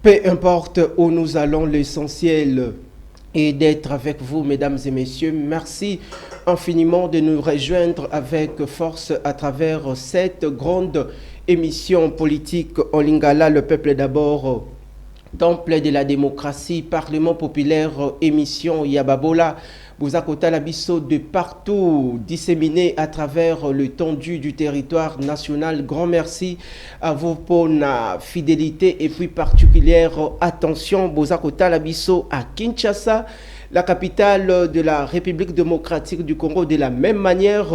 Peu importe où nous allons, l'essentiel est d'être avec vous, mesdames et messieurs. Merci infiniment de nous rejoindre avec force à travers cette grande émission politique en Lingala, le peuple d'abord. Temple de la démocratie, Parlement populaire, émission Yababola, Bozakota Labisso de partout, disséminé à travers l'étendue du territoire national. Grand merci à vous pour la fidélité et puis particulière attention. Bozakota Labisso à Kinshasa, la capitale de la République démocratique du Congo, de la même manière.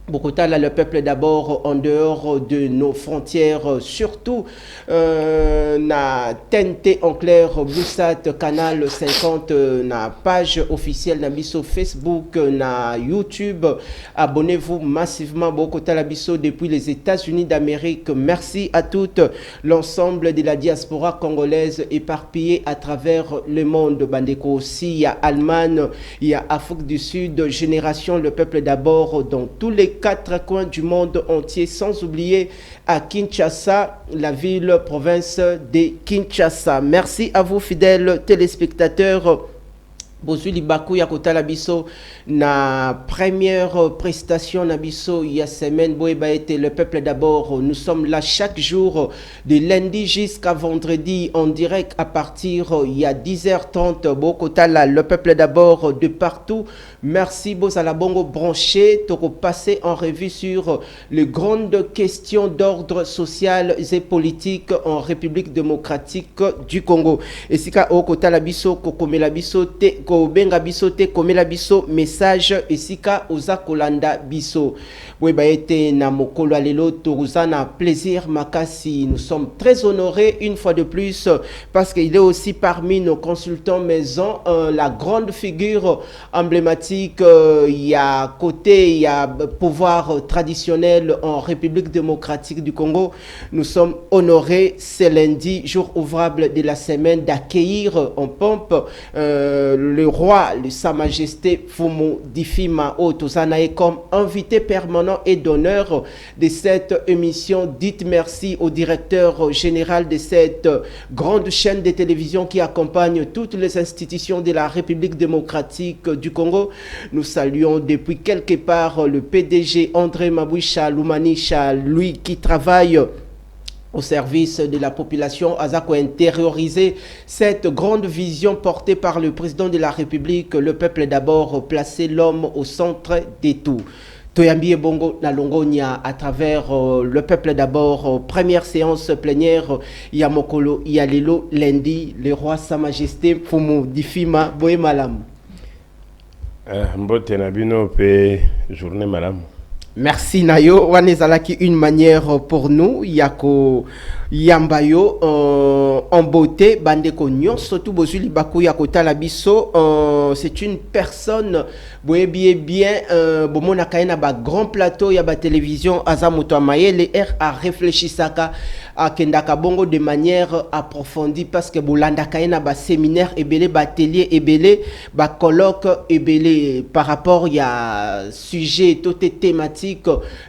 Bogota, là, le peuple d'abord en dehors de nos frontières, surtout na TNT en clair, Bluesat, canal 50, na page officielle na biso Facebook, na YouTube. Abonnez-vous massivement Bogota Labisso depuis les États-Unis d'Amérique. Merci à toute l'ensemble de la diaspora congolaise éparpillée à travers le monde. Bandeko aussi, il y a Allemagne, il y a Afrique du Sud, Génération, le peuple d'abord dans tous les 4 coins du monde entier, sans oublier à Kinshasa, la ville province de Kinshasa. Merci à vous fidèles téléspectateurs. Bozuli Bakou Yakota Labisso, na première prestation Nabiso il y a semaine, Boeba était le peuple d'abord. Nous sommes là chaque jour de lundi jusqu'à vendredi en direct à partir il y a 10h30. Bokota là, le peuple d'abord de partout. Merci Bozala Bongo branché. Toko passer en revue sur les grandes questions d'ordre social et politique en République démocratique du Congo. Et si ka Okota Labisso, Kokomela Bisso, te benga biso te komela biso message esika oza kolanda biso weba ete na mokolo alelo toruza na plaisir makasi. Nous sommes très honorés une fois de plus parce qu'il est aussi parmi nos consultants maison la grande figure emblématique. Il y a côté, il y a pouvoir traditionnel en République démocratique du Congo. Nous sommes honorés ce lundi, jour ouvrable de la semaine, d'accueillir en pompe le roi, Sa Majesté Fumu Difima Otosanae comme invité permanent et d'honneur de cette émission. Dites merci au directeur général de cette grande chaîne de télévision qui accompagne toutes les institutions de la République démocratique du Congo. Nous saluons depuis quelque part le PDG André Maboucha Lumanisha, lui qui travaille au service de la population, Azako intérioriser cette grande vision portée par le président de la République, le peuple d'abord, placer l'homme au centre de tout. Toyambi Bongo na Longonia à travers le peuple d'abord, première séance plénière, Yamokolo, Yalelo, lundi, le roi Sa Majesté Fumu Difima Boé Malam. Mbote Nabino pe journée Malam. Merci Nayo, wanezalaki une manière pour nous, Yako Yambayo en beauté, Bandeko Nyon, surtout Bozuli Bakou Yakota Labisso, c'est une personne, bien, Bomona Kaina ba grand plateau, Yaba télévision, Azamoto Amaye, les R a réfléchi saka à Kendaka Bongo de manière approfondie parce que Bolanda Kaina ba séminaire ebele, ba atelier ebele, ba colloque ebele par rapport il y a sujet, tout est thématique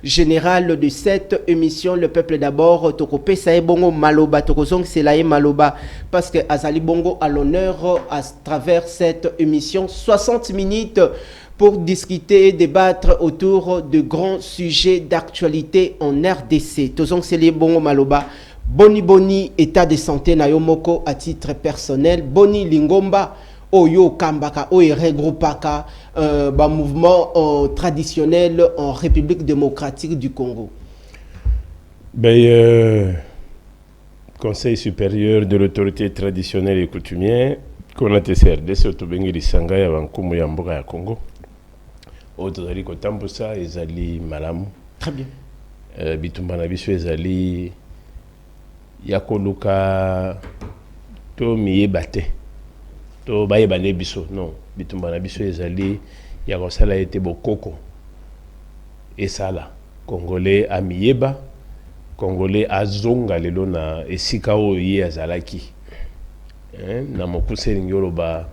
générale de cette émission Le Peuple d'abord. Tokopé Sae Bongo Maloba, Tokozong Selae Maloba, parce que Azali Bongo a l'honneur à travers cette émission 60 minutes pour discuter et débattre autour de grands sujets d'actualité en RDC. Tozong Selae Bongo Maloba. Boni état de santé na yomoko à titre personnel. Boni Lingomba. Oyo Kambaka, Oyo regroupaka, mouvement traditionnel en République démocratique du Congo. Conseil supérieur de l'autorité traditionnelle et coutumière, qu'on a TCRD, c'est Otobengi Sangay avant Kumu Yamboka ya Congo. Otozali Kotambusa, Ezali Malamu. Très bien. Bitumbana biso Ezali Yakoluka Tomiye Bate. To baye bane biso non bitumbana biso ezali ya kosala ete bokoko esala congolais amiyeba congolais azonga lelo na esika oyo ye azalaki na mokuse ngolo ba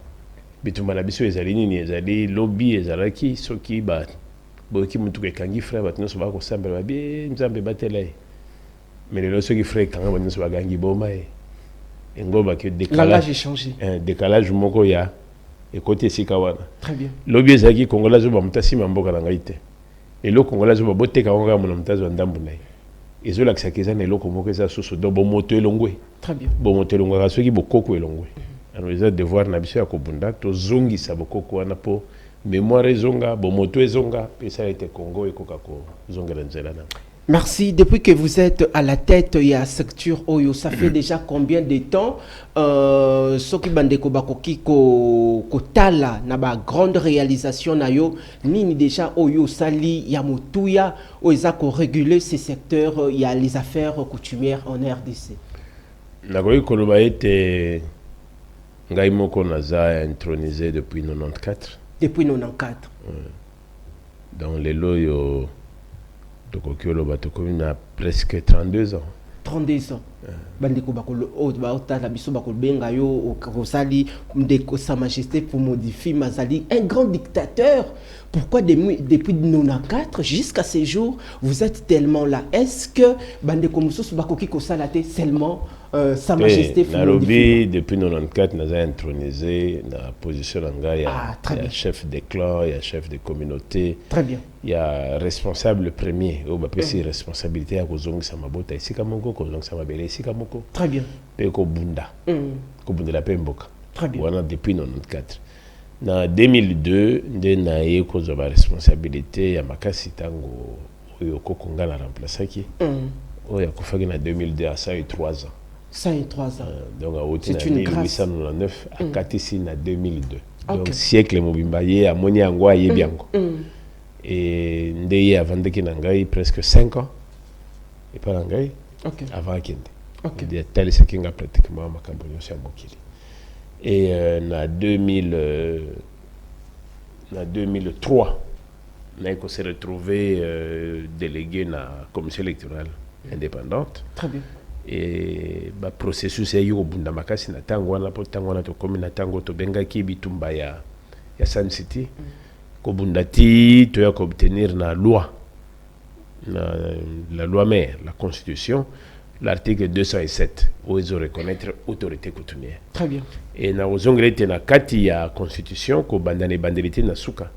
bitumbana biso ezali nini ezali lobby ezalaki soki ba boki mutu kekangi frère batino so ba ko sambela ba bien nzambe batela mais lelo soki frère kanga batino so ba gangi boma ngoba que Langage échangé. Décalage moko ya et côté sikawana. Très bien. Lobi ezaki Congolais zo ba mutasi mamboka na ngaite. Et le Congolais zo ba boteka ngo mona mutazo ndambu nayi. Ezo la kisakeza na eloko moko eza soso do bo moto elongwe. Très bien. Bo moto elongwe ka soki bokoko elongwe. Alors eza devoir na biso ya kobunda to zongi sa bokoko wana po mémoire ezonga bo moto ezonga pe ça a été Congo et koka ko zonga na nzela na. Merci. Depuis que vous êtes à la tête de la structure Oyo, ça fait déjà combien de temps soki bandeko bakoki ko tala na ba grande réalisation na yo nini déjà Oyo sali ya motuya oza ko réguler ce secteur il y a les affaires coutumières en RDC. Nakoki koloba ete ngai moko naza intronisé depuis 94. Depuis 94. Dans les loyo Tokokyo Batokomi a presque 32 ans. 32 ans. Bandeko bakolo la biso bakolo benga yo okosali ndeko sa majesté pour modifier Mazali, un grand dictateur. Pourquoi depuis 94 jusqu'à ces jours vous êtes tellement là? Est-ce que bandeko mususu bakoki kosalate seulement sa majesté Nairobi depuis 94 nous a intronisé dans la position d'anga, il y a chef de clan, il y a chef de communauté. Très bien. Il y a responsable premier, au bapesi responsabilité à kozong samabota ici kamoko kozong samabele ici kamoko. Très bien. Pe ko bunda. Ko bunda la pemboka. Très bien. Wana depuis 94. Na 2002 nde na ye kozo ba responsabilité ya makasi tango oyo kokonga la remplaçaki. Oyo akofaki na 2002 à ça eu 3 ans. 103 ans. Donc, c'est une 1899 à Katisi en 2002. Okay. Donc, siècle Mobimba, il y a Moni Angwa, il y a Bianco. Et il avant de Kinangai, presque 5 ans. Et pas Nangai, avant Kende. Il y a tel ce qui a pratiquement ma campagne sur Mokili. Et en 2003, on s'est retrouvé délégué dans la commission électorale indépendante. Très bien. Et le processus est au bunda makasi na tango wana po tango na to komi na tango to benga ki bitumba ya Sun City ko bunda ti to ya ko obtenir na loi la loi mère la constitution l'article 207 où ils ont reconnaître autorité coutumière. Très bien. Et na ozongrete na kati ya constitution ko bandane bandelité na suka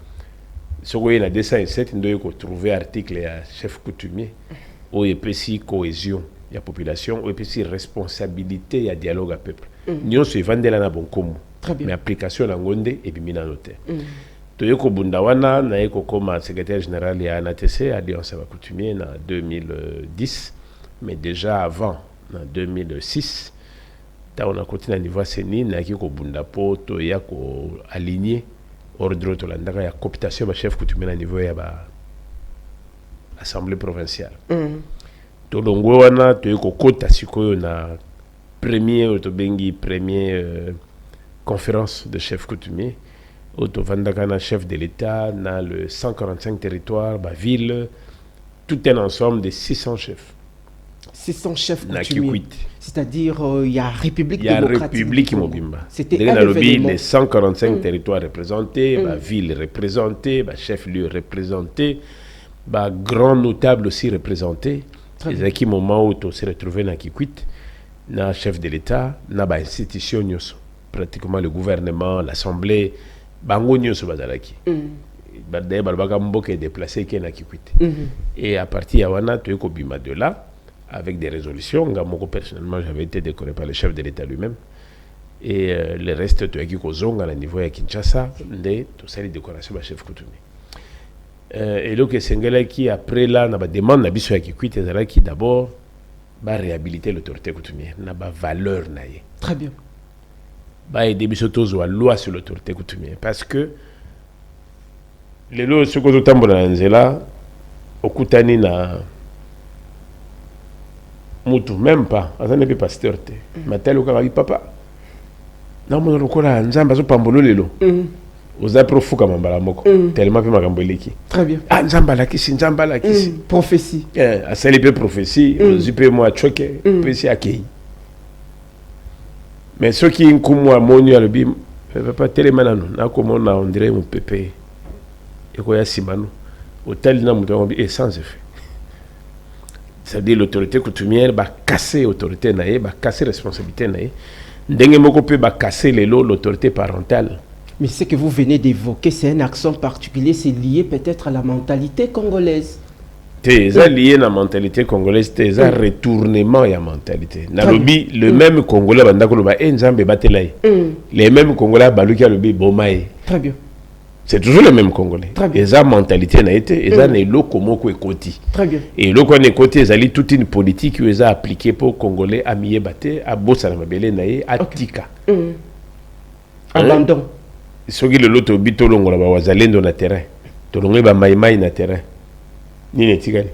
soko na 207 ndo ko trouver article ya chef coutumier où epesi cohésion la population et puis responsabilité et dialogue à peuple. Nous se vendons na bon comme mais application la ngonde et puis mina notaire. Toyoko bundawana na eko comme secrétaire général ya ANATC Alliance va coutumier en 2010 mais déjà avant en 2006 on a continué à niveau seni na ki ko bunda po to ya ko aligner ordre to landaka ya cooptation ba chef coutumier na niveau ya ba assemblée provinciale. Tolongo wana toyeko kota sikoyo na premier conférence de chefs coutumiers auto vandakana chef de l'État na le 145 territoires ba ville tout un ensemble de 600 chefs. 600 chefs coutumiers. C'est-à-dire il y a République démocratique. Il y a République Mobimba. C'était un événement. Les 145 territoires représentés, ba ville représentée, ba chef-lieu représenté, ba grand notable aussi représenté. Et à qui moment où on s'est retrouvé dans Kikwit, na chef de l'État, na ba institution nyoso, pratiquement le gouvernement, l'Assemblée, bango nyoso bazalaki. D'ailleurs, balbaka mboka est déplacé qui na Kikwit. Et à partir de là, tu es bima de là, avec des résolutions. Moi personnellement, j'avais été décoré par le chef de l'État lui-même. Et le reste, tu es qui kozonga à niveau de Kinshasa, tout ça les décorations de chef coutumier. Et donc, c'est qui après là, on a demandé à Bissou Kikwit qui d'abord va réhabiliter l'autorité coutumière, n'a pas valeur naïe. Très bien. Bah aider Bissou tozo à loi sur l'autorité coutumière parce que les lois ce que nous avons dans nzela okutani na mutu même pas, ça n'est pas pasteur te. Matel okala papa. Na mo lokola nzamba zo pambolo lelo. Oza profuka mambala moko tellement pe makambo eleki. Très bien. Ah nzamba la kisi prophétie. Asali pe prophétie, ozipe moi choke, pesi akei. Mais ce qui nkumu amoni alobi papa telemana no na komona on dirait mon pépé. Eko ya simano. Hôtel na muto et sans effet. C'est-à-dire l'autorité coutumière va casser l'autorité naïe, va casser responsabilité naïe. ndenge moko pe ba casser l'autorité parentale. Mais ce que vous venez d'évoquer, c'est un accent particulier, c'est lié peut-être à la mentalité congolaise. C'est lié à la mentalité congolaise, c'est un retournement à la mentalité. Nalobi, le même Congolais, les mêmes Congolais, baluki alobi bomae. Très bien. C'est toujours les mêmes Congolais. Et ça, mentalité n'a été, et ça, n'est l'oko moko ekoti. Très bien. Et l'oko ekoti, ils ont toute une politique qui a appliquée pour Congolais à Miyebate, à Bossanamabele, nae, à Tika. Abandon. Ce qui est l'autre bitolongo là, wazalendo na terrain. Tolongé ba maïmaï na terrain. Ni netikali.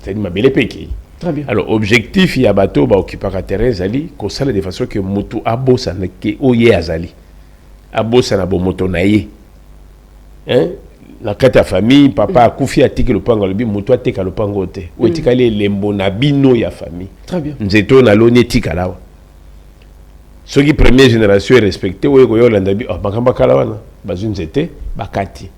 C'est-à-dire mabele peki. Très bien. Alors, objectif, il y a bateau, bah, occupera terrain, zali, qu'on sale de façon que moto abosa na ke oye azali. Abosa na bo moto na ye. Hein? La kata famille, papa a koufi a tiki le pango, le bi moto a teka le pango te. Ou etikali lembo na bino ya famille. Très bien. Nzeto na lo tika là. Ceux qui première génération est respecté, ou est landabi, oh, bakamba kalawana, bazun zete, bakati.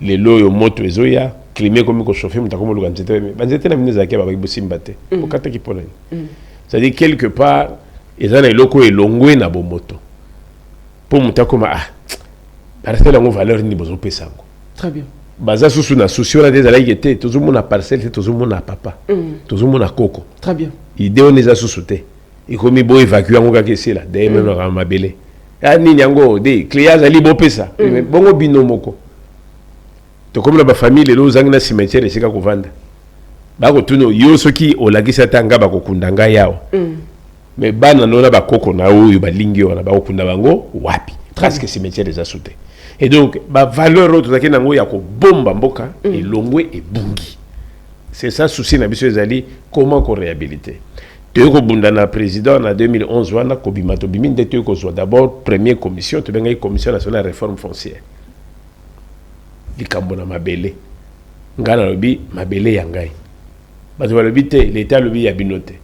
Les lots au moto ezoya, climé comme ko chauffer, mutakomo lu ganzete, banzete na mineza ke ba bossimbate. Okata ki polani. C'est-à-dire quelque part, ezana eloko elongwe na bo moto. Pour mutakoma ah, parcelle en valeur ni bozo pesango. Très bien. Baza susu na souci on a des alaï était, tout le monde a parcelle, tout le monde a papa. Tout le monde a coco. Très bien. Idée on les a sous-souté. Et comme il faut évacuer en cas que c'est là, d'ailleurs même dans ma belle. Ah ni nyango des clients ali bo pesa. Bongo binomoko. To comme la famille les lots angna cimetière et c'est ka kovanda. Ba ko tuno yo soki olagisa tanga ba ko kundanga yao. Mais bana nona ba koko na oyo ba lingi ona ba kunda bango wapi. Presque cimetière les a sauté. Et donc ba valeur autre zaki nango ya ko bomba mboka et longwe et bungi. C'est ça souci na biso ezali comment ko réhabiliter. Teko bundana président en 2011 wana kobimato biminde teko zo d'abord première commission to benga commission nationale de réforme foncière. Likambo na mabele. Ngana lobi mabele ya ngai. Bato balobi te l'état lobi ya binote.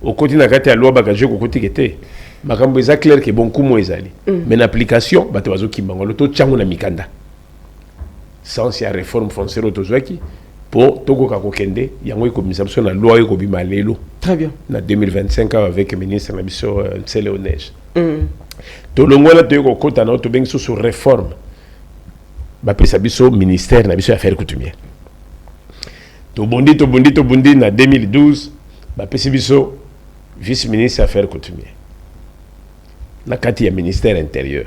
Au côté na kati ya loi bagaje ko côté kete. Makambo eza clair que bon kumo ezali. Mais en application bato bazo kimbango loto tchango na mikanda. Sans ya réforme foncière autozwaki. Pour Togo Kakokende, il y a une commission de la loi qui est très bien. En 2025, avec le ministre Nabiso Ntseleonej. Tout le monde a été au côté de sur réforme. Il y a ministère des Affaires coutumières. Tout bondi, en 2012, il y a vice-ministre des Affaires coutumières. Il y a ministère intérieur.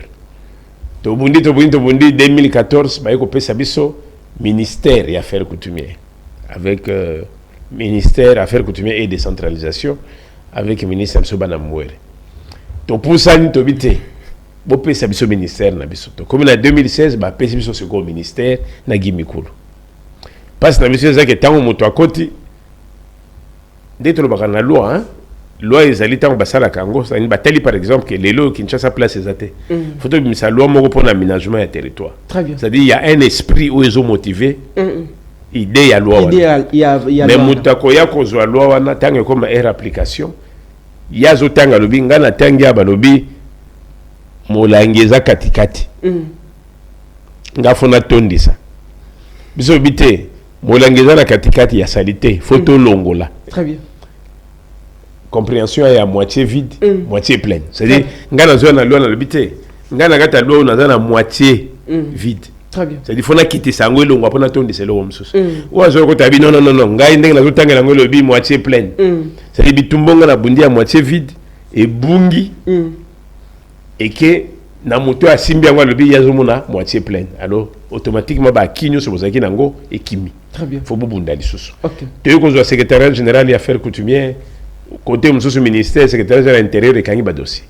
Tout bondi, en 2014, il y a ministère des Affaires coutumières, avec ministère des Affaires coutumières et décentralisation, avec le ministre Msobana Mouere. Donc pour ça, nous avons été au ministère. Comme en 2016, nous avons été au second ministère, Nagi Mikulu. Parce que nous avons été tant au à côté, dès que nous avons la loi, loi est allée tant au Bassala Kango, par exemple, que les lois qui ne chassent place les athées. Il faut que la loi pour l'aménagement du territoire. Très bien. C'est-à-dire qu'il y a un esprit où ils ont motivé. Idée à loi. Mais Moutakoya Kozo a loi, tant comme air application. Il y a Zotanga Lobi, Ngana Tangia Balobi, Molangeza Katikati. Ngafona Tondisa. Bisobite, Molangeza Katikati, il y a salité, photo longola. Très bien. Compréhension est à moitié vide, moitié pleine. C'est-à-dire, ngana zona loi na lobité, ngana gata loi na zona moitié vide. Très bien. C'est-à-dire faut na quitter sango lo ngwa pona tondi selo msusu. Ou azo ko tabi non, ngai ndenge na zo tanga ngo lobi moitié pleine. C'est-à-dire bitumbonga na bundi à moitié vide et bungi et que na moto a simbi ngwa lobi yazo mona moitié pleine. Alors automatiquement ba kinyo se bozaki nango et kimi. Très bien. Faut bubunda lisusu. OK. Te ko zo secrétaire général des affaires coutumières. Côté monsieur ministère secrétaire de l'intérieur et kangi ba dossier.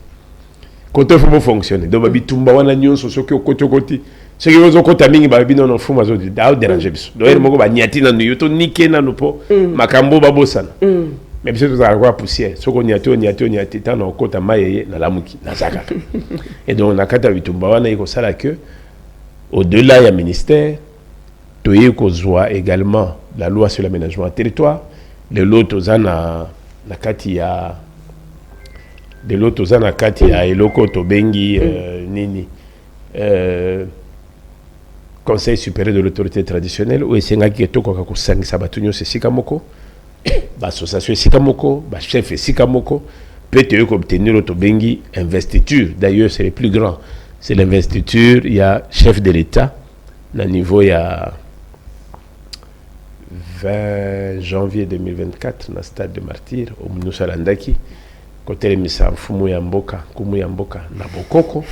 Côté faut fonctionner. Donc bitumba wana nyonso soki côté. Ce qui vous côté mingi ba bino no fuma zo da déranger biso. Donc moko ba nyati na nuyo nike na nupo makambo ba bosana. Mais biso to za kwa poussière. Soko nyati ta na kota maye na lamuki na zaka. Et donc na kata bitumba wana iko sala que au-delà ya ministère toye ko zoa également la loi sur l'aménagement du territoire, les lots zana na kati ya de l'autre zana kati ya eloko to bengi nini conseil supérieur de l'autorité traditionnelle ou esenga ki to ko sangisa batunyo sika moko ba association sika moko ba chef sika moko peut obtenir autobengi investiture. D'ailleurs, c'est le plus grand. C'est l'investiture, il y a chef de l'État, au niveau il y a 20 janvier 2024, dans le stade de Martyr, au Moussa Landaki, côté les Missa Fumu Yamboka, Kumu Yamboka, Nabokoko,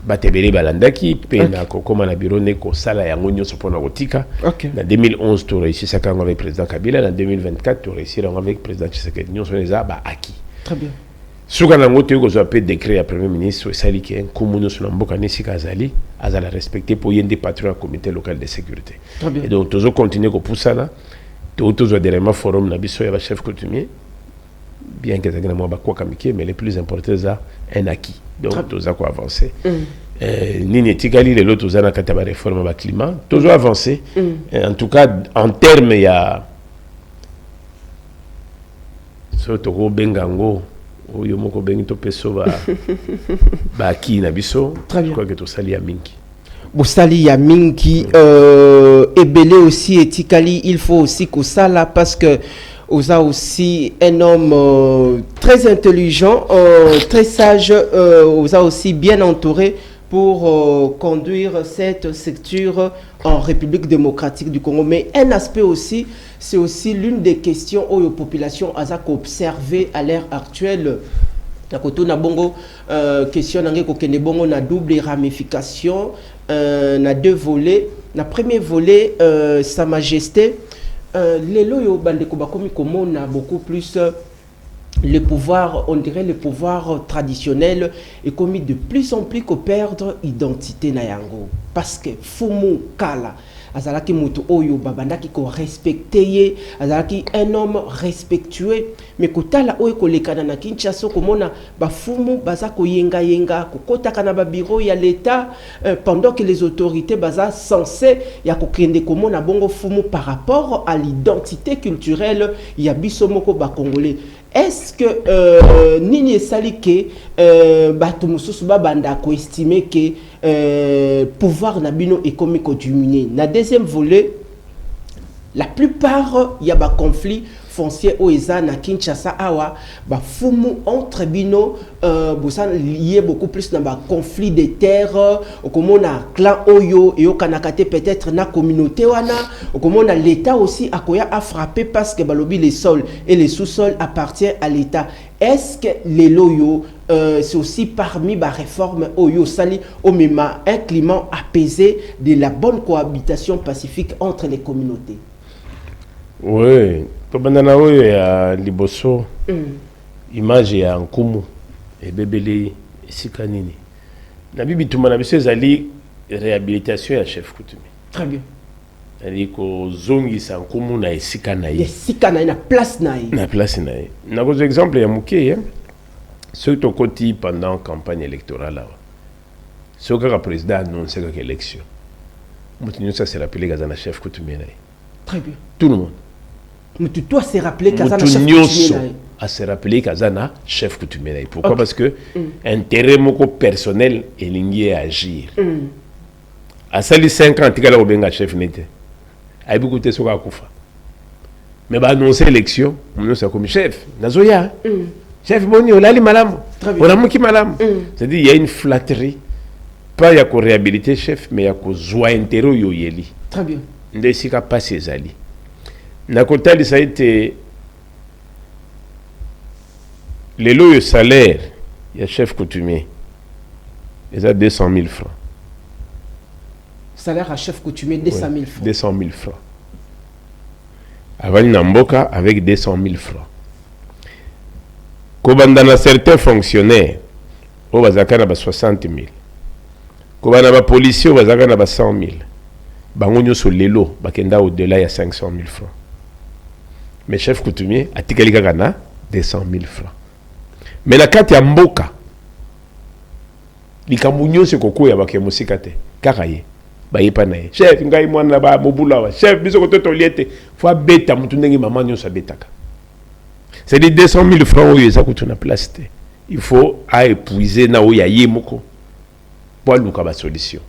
Batebele Balandaki, Pena Kokoma Nabiro Neko Sala Yangonyo Sopona Rotika. En 2011, tu as réussi ça avec le président Kabila, en 2024, tu as réussi avec le président Tshisekedi. Nous sommes acquis. Très bien. Ce qu'on a noté, c'est un peu décret à Premier ministre, c'est qu'il y a un commun sur l'Amboka Nessika Azali, à la respecter pour y avoir des patrons au comité local de sécurité. Et donc, tous les continuer pour ça, tous les derniers forums, il y a un chef coutumier, bien que ça ait mais le plus important, c'est un acquis. Donc, tous les avancer. Nini Tikali, les autres, tous les réforme du climat, tous avancé. En tout cas, en termes, il y a. Surtout, Bengango. Oyo moko bengi to peso ba ki na biso. Très bien. Je crois que to sali ya mingi. Bosali ya mingi ebele aussi etikali, il faut aussi que ça là parce que Oza aussi un homme très intelligent, très sage, Oza aussi bien entouré pour conduire cette secteur en République démocratique du Congo. Mais un aspect aussi, c'est aussi l'une des questions où la population a observé à l'ère actuelle. Na bongo question na double ramification, na deux volets. Na premier volet, Sa Majesté, les loyo bandeko bakomi komona beaucoup plus le pouvoir, on dirait le pouvoir traditionnel est commis de plus en plus que perdre identité na yango parce que fumu kala azalaki mutu oyo babandaki ko respecter azalaki un homme respectueux mais kotala oyo kolekana na Kinshasa komona ba fumu baza ko yenga yenga kokotaka na ba bureau ya l'état pendant que les autorités baza censées ya kokende komona bongo fumu par rapport à l'identité culturelle ya biso moko ba congolais. Est-ce que Nini Salike Batumusus Babanda ko estimer que pouvoir Nabino est comme diminué. Na deuxième volet, la plupart y a ba conflit foncier oeza na Kinshasa awa ba fumu entre bino bosan lié beaucoup plus na ba conflit de terres comme na clan oyo et okanakate peut-être na communauté wana comme na l'état aussi akoya a frappé parce que balobi les sols et les sous-sols appartiennent à l'état. Est-ce que les loyo c'est aussi parmi les réformes oyo sali omema un climat apaisé de la bonne cohabitation pacifique entre les communautés? Oui. Tobandana oyo ya liboso image ya nkumu ebebeli esika nini na bibi tumana biso ezali réhabilitation ya chef coutumier. Très bien. Ali ko zongisa nkumu na esika na ye. Esika na ye na place na ye. Na place na ye. Na ko exemple ya muke ce to koti pendant campagne électorale là. Ce que le président annoncé que élection. Mutinyo ça se rappelé gazana chef coutumier na ye. Très bien. Tout le monde. Mais tu dois se rappeler Kazana chef coutumier. À se rappeler Kazana chef coutumier. Pourquoi? Parce que intérêt moko personnel est lié à agir. À sali 50 tigala obenga chef nete. Ay beaucoup te soka kufa. Mais ba annoncer élection, on ça comme chef. Nazoya. Chef boni olali malamu. Olamuki malamu. C'est-à-dire il y a une flatterie. Pas ya ko réhabiliter chef mais ya ko joie intérêt yo yeli. Très bien. Ndesika passer zali. Na kotali ça a été les lots de salaire, il y a chef coutumier, ils ont 200 000 francs. Salaire à chef coutumier, 200 000 francs. 200 000 francs. Avant Namboka avec 200 000 francs. Quand on a certains fonctionnaires, on va avoir 60 000. Quand on a policiers, on va avoir 100 000. Bangonyo sur les lots, au-delà, il y a 500 000 francs. Mais chef coutumier, a tikali gana 200 000 francs. Mais la carte ya mboka, likamunyo se koko ya bakemosika te, kakaye, bayepa na ye. Chef, ngai mwana ba mobula wa. Chef, biso koto toliete, faut beta mutu ndenge maman nyo sa betaka. C'est des 200 000 francs oyo eza kutu na place te. Il faut a épuiser na oya yemoko pour luka ba solution.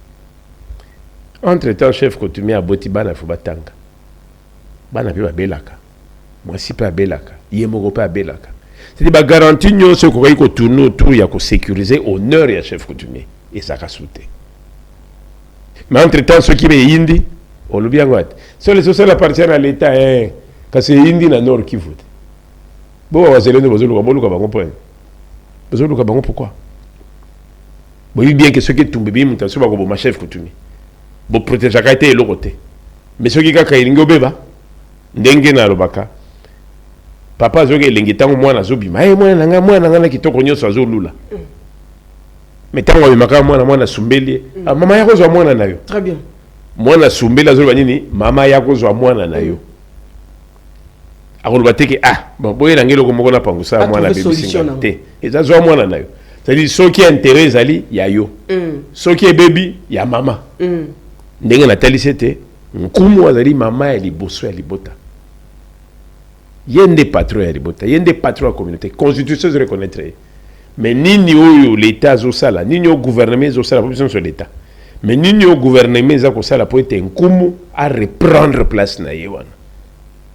Entre-temps, chef coutumier a boti bana faut batanga. Bana pe ba belaka. Moi si pas belaka, yemoko pas belaka. C'est-à-dire ba garantie nyonso ko ko tourner autour ya ko sécuriser honneur ya chef coutumier et ça ka sauter. Mais entre-temps ceux qui be indi on le bien ngoat. Sur les sociaux appartiennent à l'état parce que indi na nord Kivu. Bon wa zeleno boluka bango point. Boluka bango pourquoi? Bon bien que ceux qui tombent bien mutation ba ko ma chef coutumier. Bon protéger ka été le côté. Mais ceux qui ka ilingo beba ndenge na lobaka. Papa zoge elengi tango mwana zobima mwana na kitoko nyonso azolula mais tango bimaka mwana sumbeli mama yako zo mwana nayo très bien mwana sumbeli azoloba nini mama yako zo mwana nayo akoloba teke bon boye langelo ko moko na pangusa mwana bebisinga te eza zo mwana nayo c'est-à-dire soki intérêt ezali ya yo soki ebebi ya mama ndenge na talisete nkumu azali mama ya liboso ya libota. Il y a des patrons à Ribota, il y a des patrons à la communauté. Constitution se reconnaîtrait. Mais ni au l'État zosala, ni au gouvernement zosala, la position sur l'État. Mais ni au gouvernement zosala pour être un kumu à reprendre place na yewana.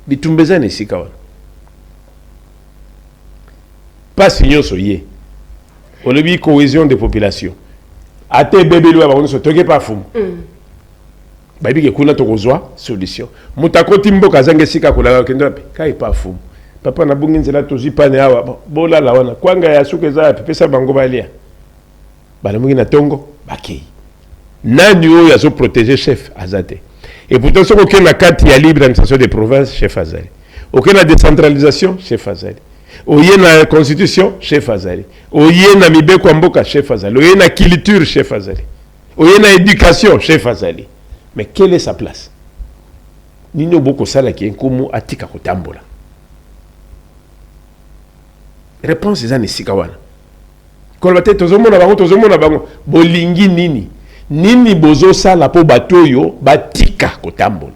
Bitumbeza ne sikawana. Pas signon soyé. On le dit cohésion des populations. Ate bébé loi on se toque pas fou. Baby ke kuna tokozwa solution mutako timbo kazange sika kula kendo pe kai pa fu papa na bungi nzela tozi pane awa bola la wana kwanga ya suke za pesa bango balia bala mungi na tongo bakei nani oyo azo protéger chef azate et pourtant ce que na carte ya libre administration des provinces chef azali aucun la décentralisation chef azali oye na constitution chef azali oye na mibeko mboka chef azali oye na culture chef azali oye na éducation chef azali. Mais quelle est sa place? Nino boko sala ki nkumu atika kotambola. Réponse eza ni sikawana. Kolbate tozomona bango bolingi nini bozo sala po batoyo batika kotambola.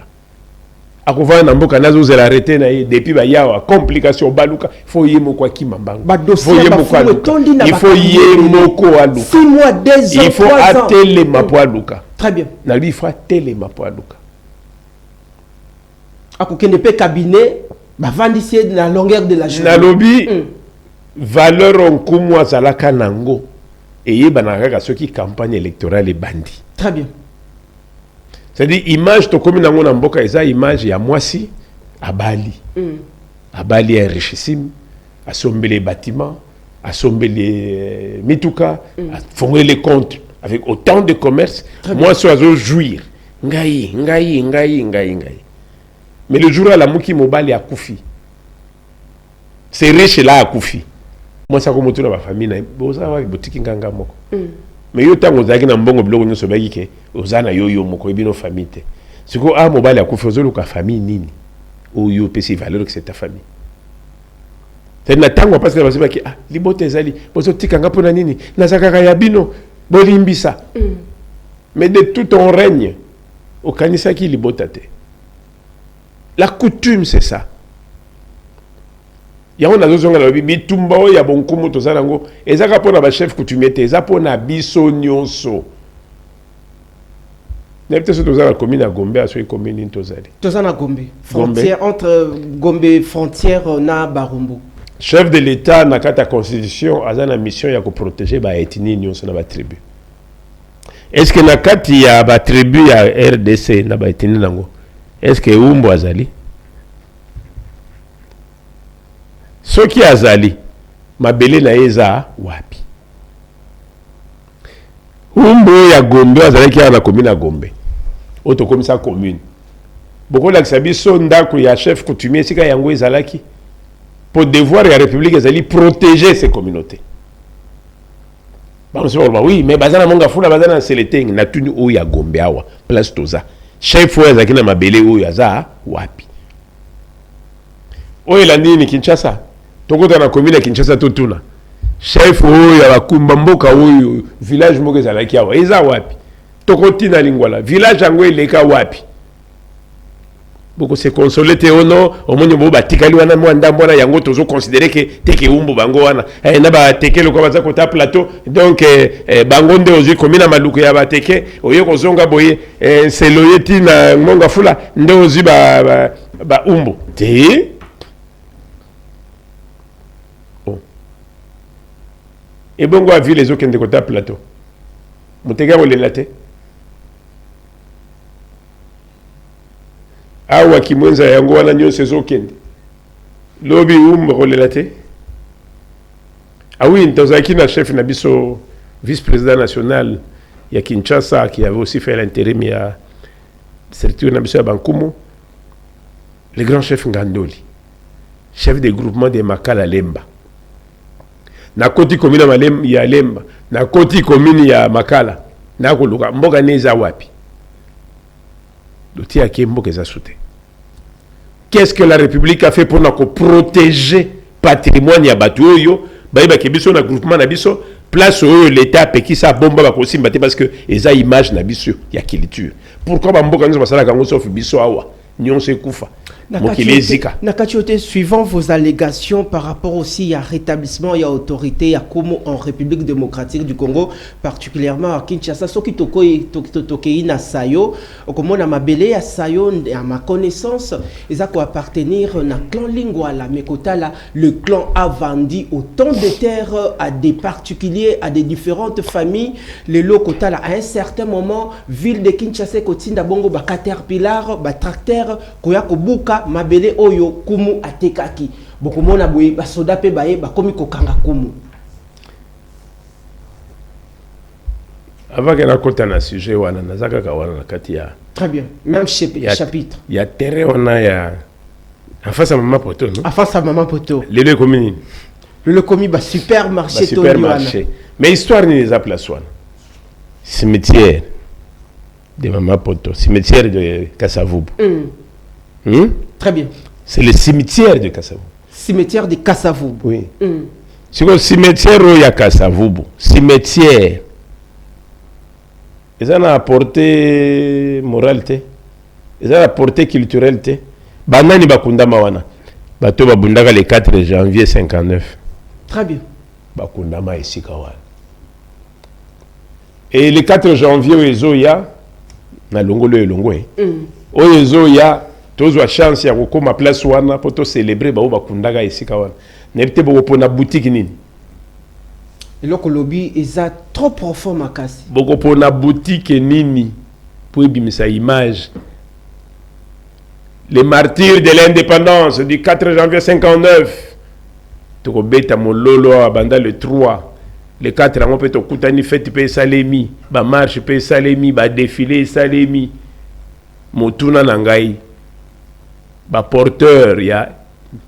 Akovana na mboka nazo zela arrêter na depuis ba yawa complication baluka faut yemo kwa kimambango. Faut yemo kwa il faut yemo ko aluka. 6 mois 2 ans. Il faut atteler ma poaluka. Très bien. Na lui faut atteler ma poaluka. Akokende pe cabinet ba vandisie na longueur de la journée. Na lobby valeur on kumwa zalaka nango et yeba na kaka soki campagne électorale bandi. Très bien. C'est-à-dire image to komi nango na mboka eza image ya mwasi abali. Abali est richissime, assombé les bâtiments, assombé les mituka, fondé les comptes avec autant de commerce. Moi so azo jouir. Ngai. Mais le jour où la muki mobali a koufi. C'est riche là a koufi. Moi ça comme tout dans ma famille na boza wa boutique nganga moko. Mais yo tango zaki na mbongo biloko nyoso baki ke ozana yo moko ebino famille te. Siko mobali a koufi ozoluka famille nini? Oyo pesi valeur que c'est ta famille. C'est na tango parce que baseba ki libote ezali bozo tikanga pona nini? Na zakaka ya bino bolimbisa. Mais de tout ton règne au kanisa ki libota te. La coutume c'est ça. Ya on a zozonga la bitumba o ya bonkumu tozala ngo ezaka pona ba chef coutumier te eza pona biso nyonso. N'était ce tozala commune à Gombe à ce commune tozali. Tozana Gombe. Frontière entre Gombe frontière na Barumbu. Chef de l'État na kata constitution azana mission ya ko protéger ba ethnie nyonso na ba tribu. Est-ce que na kati ya ba tribu ya RDC na ba ethnie nango? Est-ce que umbo azali? Soki azali mabele na eza wapi? Umbo ya Gombe azali ki na commune ya Gombe. Auto comme ça commune. Beaucoup la biso ndako ya chef coutumier sika yango ezalaki pour devoir ya république ezali protéger ces communautés. Ba on oui mais bazana monga fula bazana seleteng na tuni o ya Gombe awa place toza. Chef oyo azaki na mabele oyo aza wapi? Oyo la nini Kinshasa? Tokota na commune ya Kinshasa totuna. Chef oyo ya bakumba mboka oyo village moko ezalaki awa eza wapi? Tokoti na lingwala village yango eleka wapi? Boko se consoler te ono omonyo bo batikali wana mwanda mbona yango tozo considérer que teke umbu bango wana na ba teke lokwa baza kota plateau donc bango nde ozi commune maluku ya bateke oyo kozonga boye seloyeti na monga fula nde ozi ba umbu te Oh. Et bon, on a vu les autres qui ont été plateau. Moutega ou les latés. Awa ki mwenza yango wana nyonso ezokende. Lobi relate. Ah oui, Ntozaki na chef na biso vice-président national ya Kinshasa qui avait aussi fait l'intérim ya structure na biso ya Bankumu. Le grand chef Ngandoli, chef de groupement de Makala Lemba. Na koti commune ya Lemba, na koti commune ya Makala. Na koluka mboka neza wapi. Dotia ki mboka za soute. Qu'est-ce que la République a fait pour nous protéger le patrimoine ya batu oyo? Baïba kebiso na groupement na biso place oyo l'État peki sa bomba ba kosimba te parce que eza image na biso ya culture. Pourquoi ba mboka nzo basala kango sauf biso awa nyonso ekufa. Nakachiote, suivant vos allégations par rapport aussi à rétablissement et à autorité à Komo en République démocratique du Congo, particulièrement à Kinshasa, ce qui tokei na Sayo, comme on a mabélé à Sayo, à ma connaissance, ils ont appartenir à clan Lingwala, mais là, le clan a vendu autant de terres à des particuliers, à des différentes familles. Les locaux là, à un certain moment, ville de Kinshasa, Kotinda Bongo, ba caterpillar, ba tracteur, koyako buka mabele oyo kumu atekaki bokomona boye basoda pe baye bakomi kokanga kumu. Avant que na kota na sujet wana nazaka ka wana kati ya très bien même chapitre il y a terrain on a ya en face à maman poto non en face à maman poto le commune le commis ba supermarché supermarché mais histoire ni les place wana cimetière de maman poto cimetière de Kasavubu. Très bien. C'est le cimetière de Kasavubu. Cimetière de Kasavubu. Oui. C'est le cimetière où il y a Kasavubu. Cimetière. Ils ont apporté moralité. Ils ont apporté culturalité. Banani bakunda mawana. Bato babundaka le 4 janvier 59. Très bien. Bakunda ma ici kawana. Et le 4 janvier Oyezoya na longolo elongo. Oyezoya tozwa chance ya kokoma place wana poto célébrer ba bakundaka esika wana nebite boko pona boutique nini eloko lobi eza trop profond makasi boko pona boutique nini pour ebimisa image les martyrs de l'indépendance du 4 janvier 59 toko beta mololo abanda le 3 le 4 on peut tokutani fête pe salemi ba marche pe salemi ba défilé salemi motuna nangai ba porteur il y a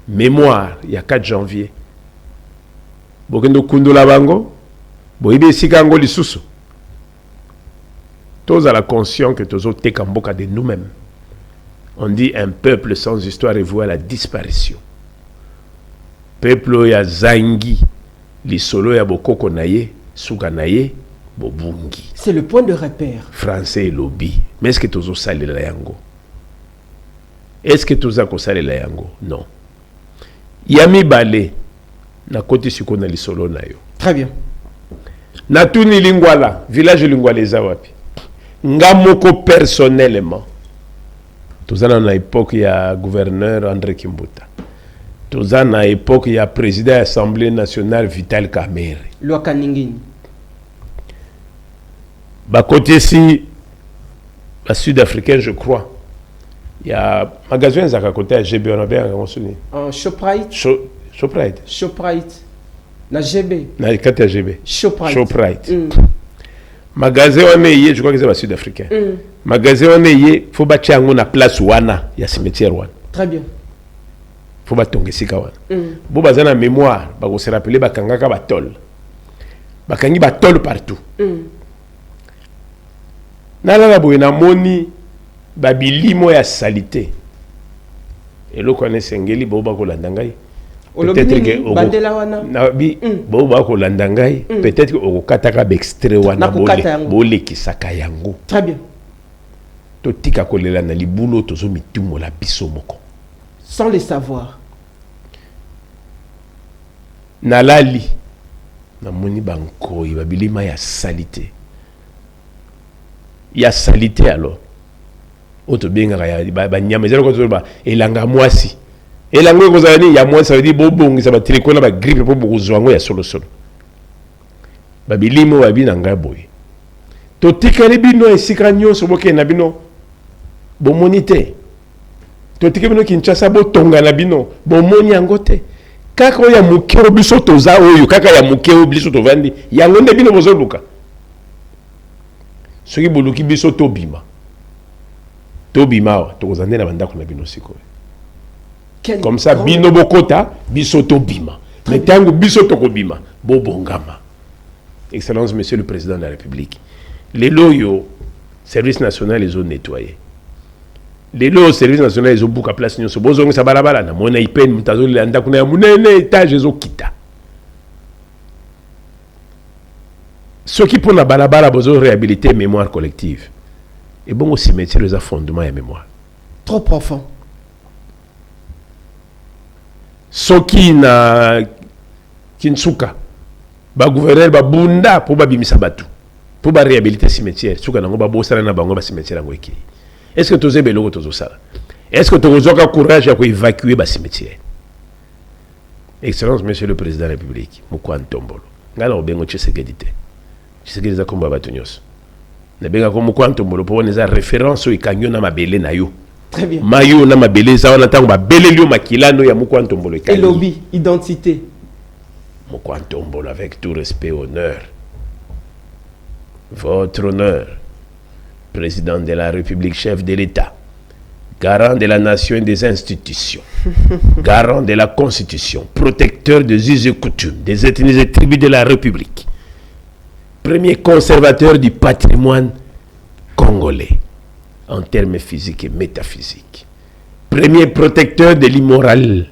mémoire il y a 4 janvier bokendo kundula bango boyibe sikango lisusu tous à la conscience que tous autres kamboka de nous-mêmes on dit un peuple sans histoire est voué à la disparition peuple ya zangi lisolo ya bokoko naye suka naye bobungi c'est le point de repère français lobby mais est-ce que tous au salé la yango. Est-ce que tout ça kosale la yango? Non. Yami balé na koti siko na lisolo na yo. Très bien. Na tuni Lingwala, village Lingwala za wapi? Ngamoko personnellement. Tout ça na époque ya gouverneur André Kimbuta. Tout ça na époque ya président de l'Assemblée nationale Vital Kamerhe. Loi Kaningini. Ba côté si ba sud-africain je crois. Il y a magasin à côté à GB, on a bien mentionné. Shoprite. Shoprite. Shoprite. Na GB. Na côté à GB. Shoprite. Shoprite. Magasin on est, je crois que c'est le sud-africain. Magasin on est, faut bâtir une place wana, il y a cimetière wana. Très bien. Faut bâtir un sika wana. Bon bazana mémoire, ba ko se rappeler ba kangaka ba tol. Ba kangi ba tol partout. Na la boye na moni babilimo ya salité et le connaît ngeli boba ko landangai peut-être que bandela wana na bi boba ko landangai peut-être que okataka extrait wana bole kisaka yango très bien to tika ko lela na libulo to zo mitumo la biso moko sans le savoir na lali na moni banko babilima ya salité ya salité alors auto benga ya ba nyama zero ko ba elanga mwasi Et la langue il y a moins ça veut dire bon ça va tirer quoi la grippe pour beaucoup zoango ya solo solo. Babilimo babi nanga boy. To tikali bino esika nyonso boke na bino bo monite. To tikali bino Kinshasa bo tonga na bino bo moni yango te. Kaka ya mukero biso toza oyo kaka ya mukero biso tovandi yango nde bino bozoluka. Soki boluki biso tobima. Tobima to kozande na bandako na bino sikoyo. Comme ça, bino bokota, biso to bima. Mais tango biso to bima, bo bongama. Excellence, Monsieur le Président de la République. Les loyaux, service national, ils ont nettoyé. Les loyaux, service national, ils ont beaucoup de place. Ils ont besoin de ça, balabala. Na mona ipen, mutazo le anda kuna munene étage, ils ont quitté. Ceux qui pour la balabala, besoin de réhabiliter mémoire collective. Et bon, au cimetière, les fondements et mémoire. Trop profond. Soki na Kinsuka ba gouverneur ba bunda pour ba bimisa batu pour ba réhabiliter cimetière suka nango ba bosala na bango ba cimetière ngo eki. Est-ce que toze beloko tozo sala? Est-ce que tozoka courage ya ko évacuer ba cimetière? Excellence Monsieur le Président de la République Mokwan Tombolo ngala obengo Tshisekedi te. Tshisekedi za komba batu nyos na benga ko Mokwan Tombolo pour neza référence o ikanyo na mabele na yo. Très bien. Mayo na mabele za wana tango ba belelio makilano ya Mokwan Tombolo et lobby identité. Mokwan Tombolo avec tout respect honneur. Votre honneur, président de la République, chef de l'État, garant de la nation et des institutions, garant de la Constitution, protecteur des us et coutumes, des ethnies et tribus de la République, premier conservateur du patrimoine congolais en termes physiques et métaphysiques, premier protecteur de l'immémorial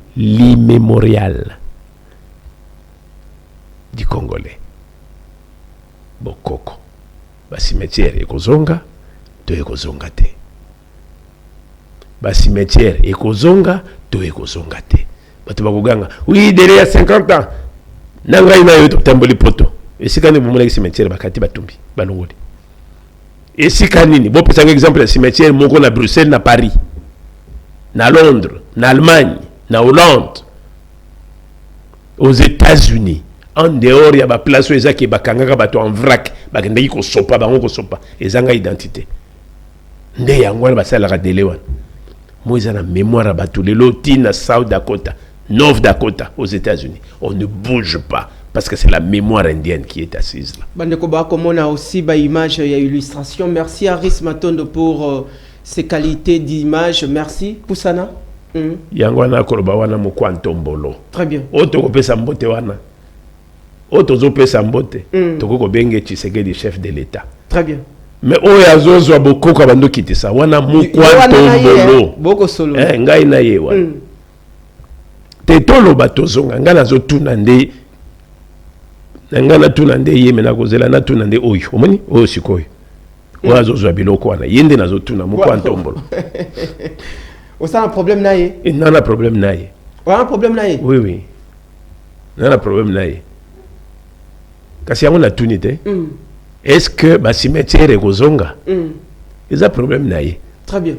du Congolais. Bokoko. Ba cimetière ekozonga, to ekozonga te. Ba cimetière ekozonga, to ekozonga te. Bato bakoganga, oui, derrière 50 ans, nanga ina yo tamboli poto. Esika ne bomona cimetière bakati batumbi, balongoli. Esika nini, bo pesa exemple cimetière moko na Bruxelles na Paris, na Londres, na Allemagne, na Hollande, aux États-Unis. En dehors, il y a des places où il y a des bateaux en vrac, il y a des sopa, ils ont identité. Il y a des moi, j'ai la mémoire à Batulelo, Tina, South Dakota, North Dakota, aux États-Unis. On ne bouge pas parce que c'est la mémoire indienne qui est assise là. Bandekoba, comme on a aussi des images et illustrations. Merci Aris Matondo pour ces qualités d'image. Merci. Poussana. Yangwana Koroba wana Mokwan Tombolo. Très bien. Oto kopesa mbote wana. Oto pesa mbote. Toko benge Tshisekedi chef de l'État. Très bien. Mais oya zozo aboko ka bando kitisa wana Mokwan Tombolo. Boko solo. Ngai na ye wana. Te tolo batozonga ngana zo tunande. Ngana tunande ye mena kozela na tunande oyo. Omoni oyo sikoyo. Oya zozo biloko wana. Yende na zo tuna Mokwan Tombolo. Osa un problème na ye. Il n'a problème na ye. Un problème na ye. Oui oui. N'a problème na ye. Kasi yango na tunité. Est-ce que ba cimetière ekozonga? Ils a problème na ye. Très bien.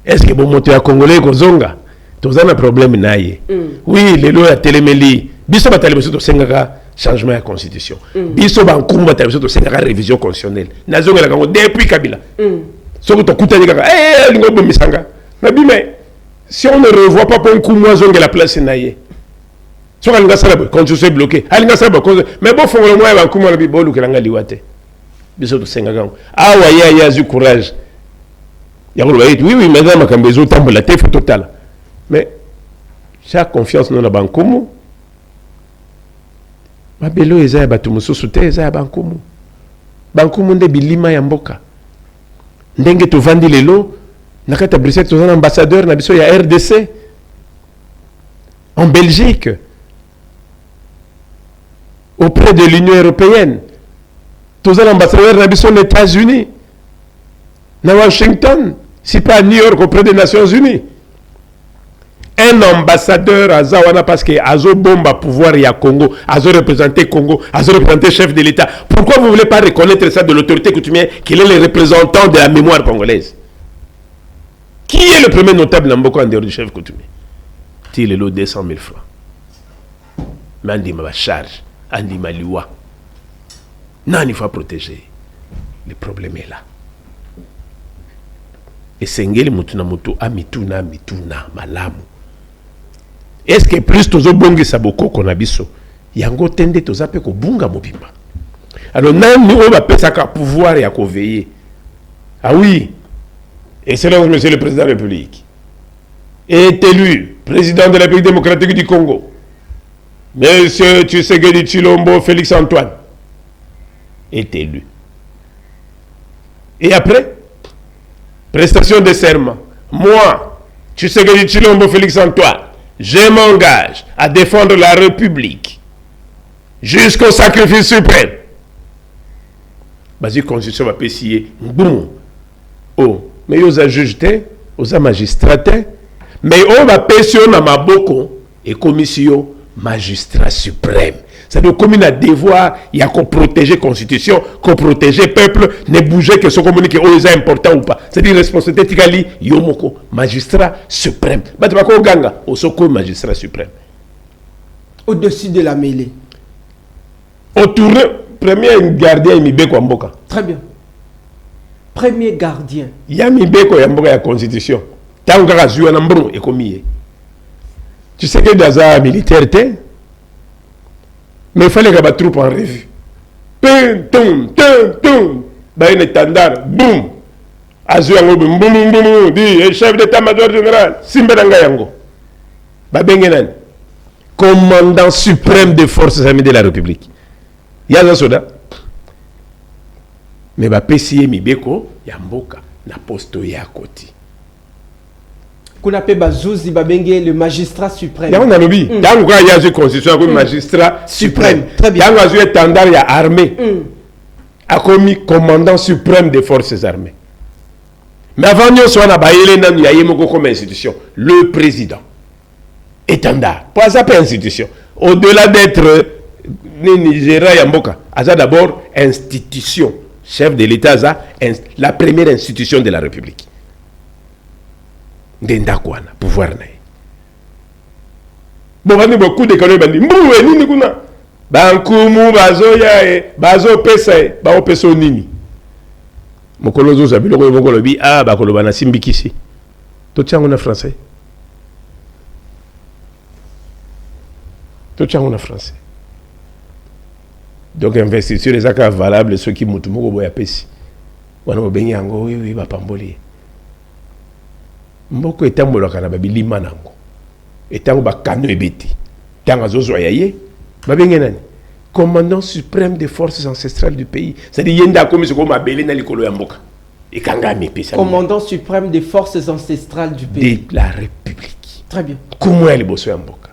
Est-ce que bon moto ya congolais ekozonga? Toza na problème na ye. Oui, lelo ya telemeli. Biso batali biso to sengaka changement de constitution. Biso ba nkumba ta biso to sengaka révision constitutionnelle. Nazonga la kango depuis Kabila. Soko to kutani kaka lingo bomisanga. Na bime si on ne revoit pas pour nkumwa zonga la place na ye. Soit on a constitution bloqué, mais bon, faut le moins avoir comment le bibolo que l'angle liwate. Bisous de 5 ans. Ah ouais, il y a du courage. Oui, madame, a besoin de la tête totale. Mais chaque confiance dans la banque, ma belo est à Batumu, sous-souté est à Bankumu. Bankumu de Bilima Yamboka. Ndenge tu vandi les lots, n'a qu'à Bruxelles, tu es un ambassadeur, n'a besoin de RDC. En Belgique. Auprès de l'Union européenne, tous les ambassadeurs des États-Unis, à Washington, si pas à New York auprès des Nations Unies. Un ambassadeur à Zawana parce que Azo Bomba pouvoir y a Congo, Azo représenté Congo, Azo représenté chef de l'État. Pourquoi vous ne voulez pas reconnaître ça de l'autorité coutumière qu'il est le représentant de la mémoire congolaise? Qui est le premier notable Namboko en dehors du chef coutumier? ti lelo 200 000 francs mais andima bacharge andima liwa nani faut protéger. Le problème est là. Et sengeli mutu na mutu amituna malamu. Est-ce que plus tozo bongi saboko kona biso yango tende toza pe ko bunga mobimba. Alors nani o ba pesa ka pouvoir ya ko veiller. Ah oui. Excellence monsieur le président de la République est élu président de la République démocratique du Congo. Monsieur Tshisekedi Tshilombo Félix Antoine est élu. Et après, prestation de serment. Moi, Tshisekedi Tshilombo Félix Antoine, je m'engage à défendre la République jusqu'au sacrifice suprême. Vas-y, constitution va pécier. Boum. Oh, mais ils ont juge, aux magistrats, mais on va pécier dans ma boko et commission magistrat suprême. C'est-à-dire comme il a devoir, il y a qu'on protéger la constitution, qu'on protéger le peuple, ne bouger que ce communiqué est important ou pas. C'est-à-dire responsabilité tikali yomoko magistrat suprême. Batako ganga osoko magistrat suprême. Au-dessus de la mêlée. Autour premier gardien Mibeko Mboka. Très bien. Premier gardien. Il y a Mibeko Mboka ya constitution. Tango ka zuwa na mbru ekomiye. Tu sais que dans un militaire mais il fallait qu'il y ait des troupes en revue. Bah, une étendard, boum. Azuango, boum, boum, boum, dit, chef d'état-major général, Simberanga Yango. Bah, Bengenan, commandant suprême des forces armées de la République. Il y a un soldat. Mais bah, PCM Mibeko, Yamboka, na posto ya koti. Qu'on appelle Bazouzi Babenge, le magistrat suprême. Il y a un lobby. Il y a une constitution comme magistrat suprême. Très bien. Il y a un étendard, il y a armée. A commis commandant suprême des forces armées. Mais avant nous, il y a comme institution. Le président. Étendard. Pas ça, pas institution. Au-delà d'être Nigeria Yamboka, il y a d'abord institution. Chef de l'État, la première institution de la République. Ndendakwana pouvoir na bon bani beaucoup de kanoi bandi mbuwe nini kuna bankumu bazoya bazo pesa ba opeso nini mokolozo zabilo ko bokolo bi ba koloba na simbikisi to tsango na français donc investiture les aka valable ceux qui mutu moko boya pesi wana obengi yango oui ba pamboli mboko etambolaka na babilima nango etango bakano ebeti tanga zozo yaye babenge nani commandant suprême des forces ancestrales du pays, c'est-à-dire yenda comme ce qu'on m'appelle na likolo ya mboka ekanga mipesa commandant suprême des forces ancestrales du pays de la République. Très bien. Comment elle bosso ya mboka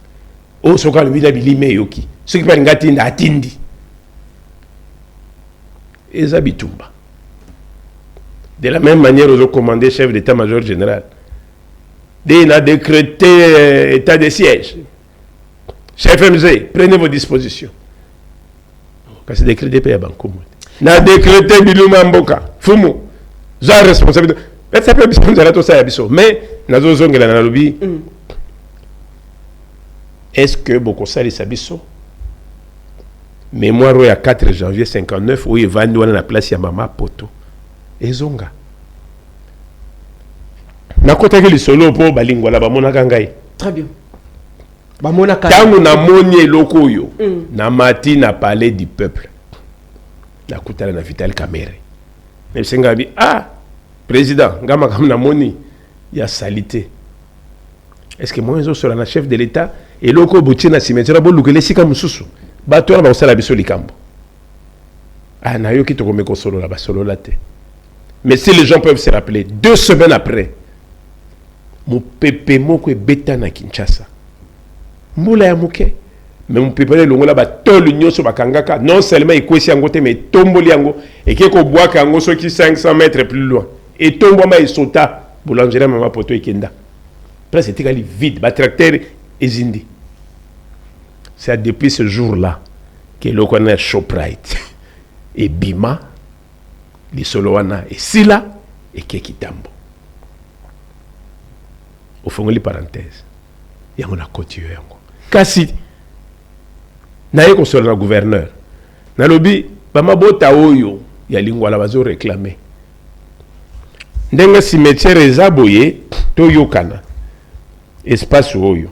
o soka le bila bilime yoki ce qui parle ngati nda atindi eza bitumba. De la même manière aux commandés chef d'état-major général il a décrété état de siège. Chef MZ, prenez vos dispositions. Quand c'est décrété, il y a Bankoum. Il a décrété Biluma Mboka. Fumu. J'ai responsabilité. Mais ça peut être ça, mais est-ce que beaucoup ça les sabiso? Mémoire à 4 janvier 59 où il va nous la place Yamama Poto. Et Zonga. Na kota ke lisolo po balingwa la bamona kangai. Très bien. Bamona kangai. Tangu na moni eloko yo. Na mati na palais du peuple. Na kutala na Vital Kamerhe. Mais senga bi président ngama kam na moni ya salité. Est-ce que moi nzo sera na chef de l'état eloko buti na cimetière bo lukele sika mususu. Bato na ba sala biso likambo. Na yo ki to komeko solo la ba solo la te. Mais si les gens peuvent se rappeler 2 semaines après mon pépé moko beta na Kinshasa mbula ya muke mais mon pépé longola ba tolu nyoso bakangaka non seulement ikwesi yango te mais tomboli yango ekeko boaka yango soki 500 mètres plus loin et tombo ma isota boulangerie mama poto ekenda presque c'était vide ba tracteur ezindi. C'est depuis ce jour-là que le connaît Shoprite et Bima les soloana et Sila et Kekitambo. Au fond, les parenthèses. yango na koti yango kasi naye kosola na gouverneur nalobi bamabota oyo ya lingwala bazo réclamer ndenge cimetière eza boye toyokana espace oyo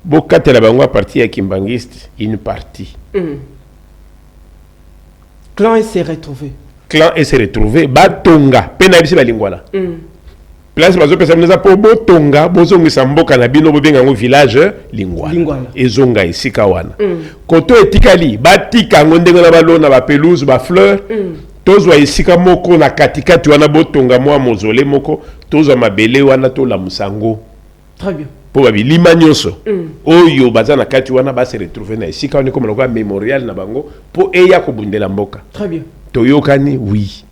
bokatela bango a partir ya kimbangiste une partie clan s'est retrouvé batonga pe na bisi balingwala place bazopesa mneza po botonga bozongisa mboka na bino bobenga ngo village lingwala ezonga esika wana koto etikali batika ngo ndenge na balona ba pelouse ba fleur tozwa esika moko na katikati wana botonga mwa mozole moko tozwa mabele wana tola musango très bien po babilima nyonso oyo baza na kati wana ba se retrouver na esika wana comme le mémorial na bango po eya kobundela mboka très bien toyokani oui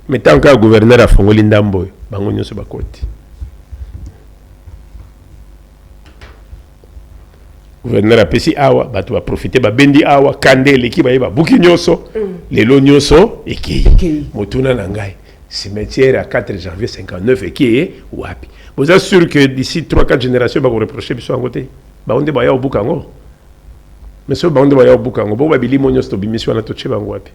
mais tant que le gouverneur a fongoli ndambo bango nyonso bakoti gouverneur a pesi awa bato ba profiter ba bendi awa kande leki ba yeba buki nyonso lelo nyonso ekei motuna na ngai cimetière à 4 janvier 59 ekei wapi vous êtes sûr que d'ici 3-4 générations ba ko reprocher biso ngote ba onde ba ya obuka ngo mais so ba onde ba ya obuka ngo bo ba bilimo nyonso to bimisio na to cheba ngo wapi.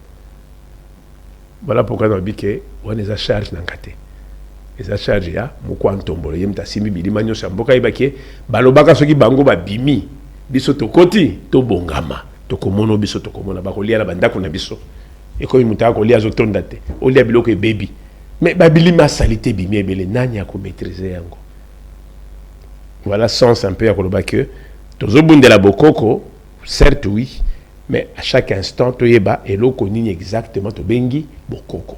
Voilà pourquoi on dit que on a charge dans kate. Eza charge ya moko antombolo yemta simbi bilima nyo samboka ibake balobaka soki bango ba bimi biso to koti to bongama to komono biso to komona ba kolia na bandako na biso e ko imuta ko lia zo tonda te o lia biloko baby mais ba bilima salité bimi ebele nani ko maîtriser yango. Voilà sens un peu ya koloba que tozo bundela bokoko certes oui. Mais à chaque instant, tu es bas et l'eau connaît exactement ton bengi bokoko.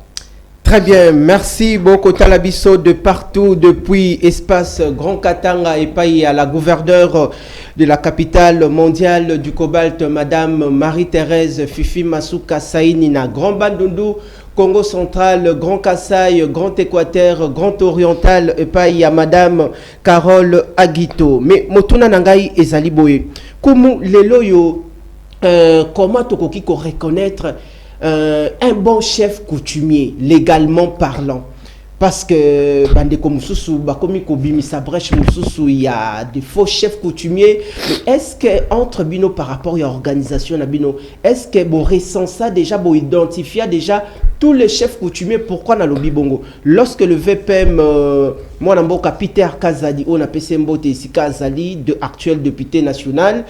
Très bien, merci beaucoup Talabiso de partout depuis espace Grand Katanga et pas à la gouverneure de la capitale mondiale du cobalt, Madame Marie-Thérèse Fifi Masuka Saïnina, Grand Bandundu, Congo central, Grand Kasaï, Grand Équateur, Grand Oriental et pas à Madame Carole Aguito. Mais Motuna Nangai et Zaliboé. Comment les loyaux comment tu peux reconnaître un bon chef coutumier, légalement parlant? Parce que il y a des faux chefs coutumiers. Mais est-ce que entre bino par rapport à l'organisation, est-ce que vous recensez ça déjà, vous identifiez déjà tous les chefs coutumiers? Pourquoi dans le Bongo? Lorsque le VPM, moi, Peter Kazadi, on a PC Mbote ici Kazali, de actuel député national.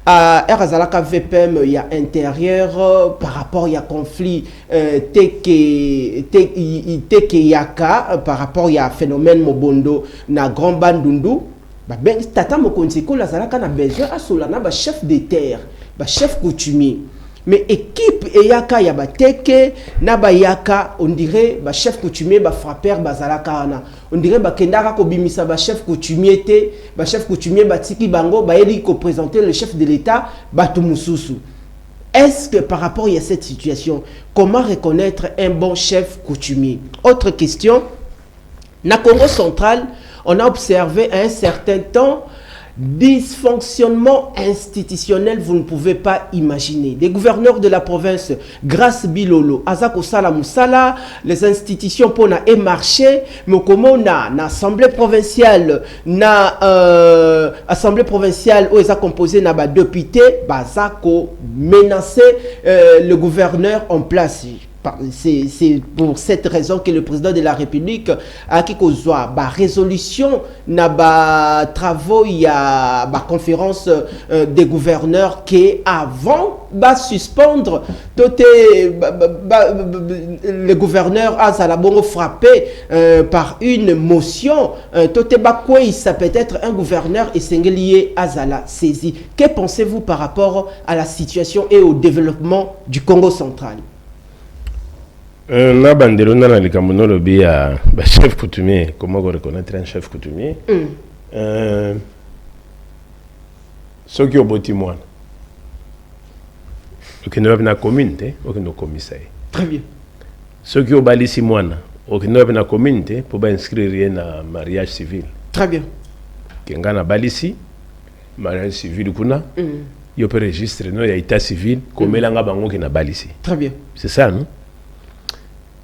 À Erazalaka VPM, il y a intérieur par rapport il y a conflit teke yaka par rapport il y a phénomène mobondo na Grand Bandundu ben tata mokonsiko la zalaka na besoin à solana ba chef de terre ba chef coutumier. Mais équipe eyaka ya bateke na bayaka on dirait ba chef coutumier ba frappeur bazalaka ana on dirait ba kendaka ko bimisa ba chef coutumier te ba chef coutumier batiki bango ba yeli ko présenter le chef de l'état batumususu. Est-ce que par rapport à cette situation, comment reconnaître un bon chef coutumier? Autre question, na Congo central, on a observé à un certain temps dysfonctionnement institutionnel, vous ne pouvez pas imaginer. Des gouverneurs de la province, grâce Bilolo, Azako Sala Moussala, les institutions pour na marché, mais comment na assemblée provinciale, assemblée provinciale où ils ont composé na ba député, Bazako menacé le gouverneur en place. C'est pour cette raison que le président de la République a qui kozwa ba résolution na ba travaux il y a ba conférence des gouverneurs qui avant ba suspendre tout le gouverneur azala bongo frappé par une motion tout ba quoi ça peut être un gouverneur et singulier azala saisi. Que pensez-vous par rapport à la situation et au développement du Congo central? Na bandelo na likamono lobi ya ba chef coutumier, comment reconnaître un chef coutumier? Ceux qui ont bâti moi. Qui ne na commune, qui ne commissariat. Très bien. Ceux qui ont balisi moi, qui ne na commune pour inscrire na mariage civil. Très bien. Qui ngana balisi mariage civil kuna. Yo peut registrer no ya état civil comme elanga bango qui na balisi. Très bien. C'est ça non?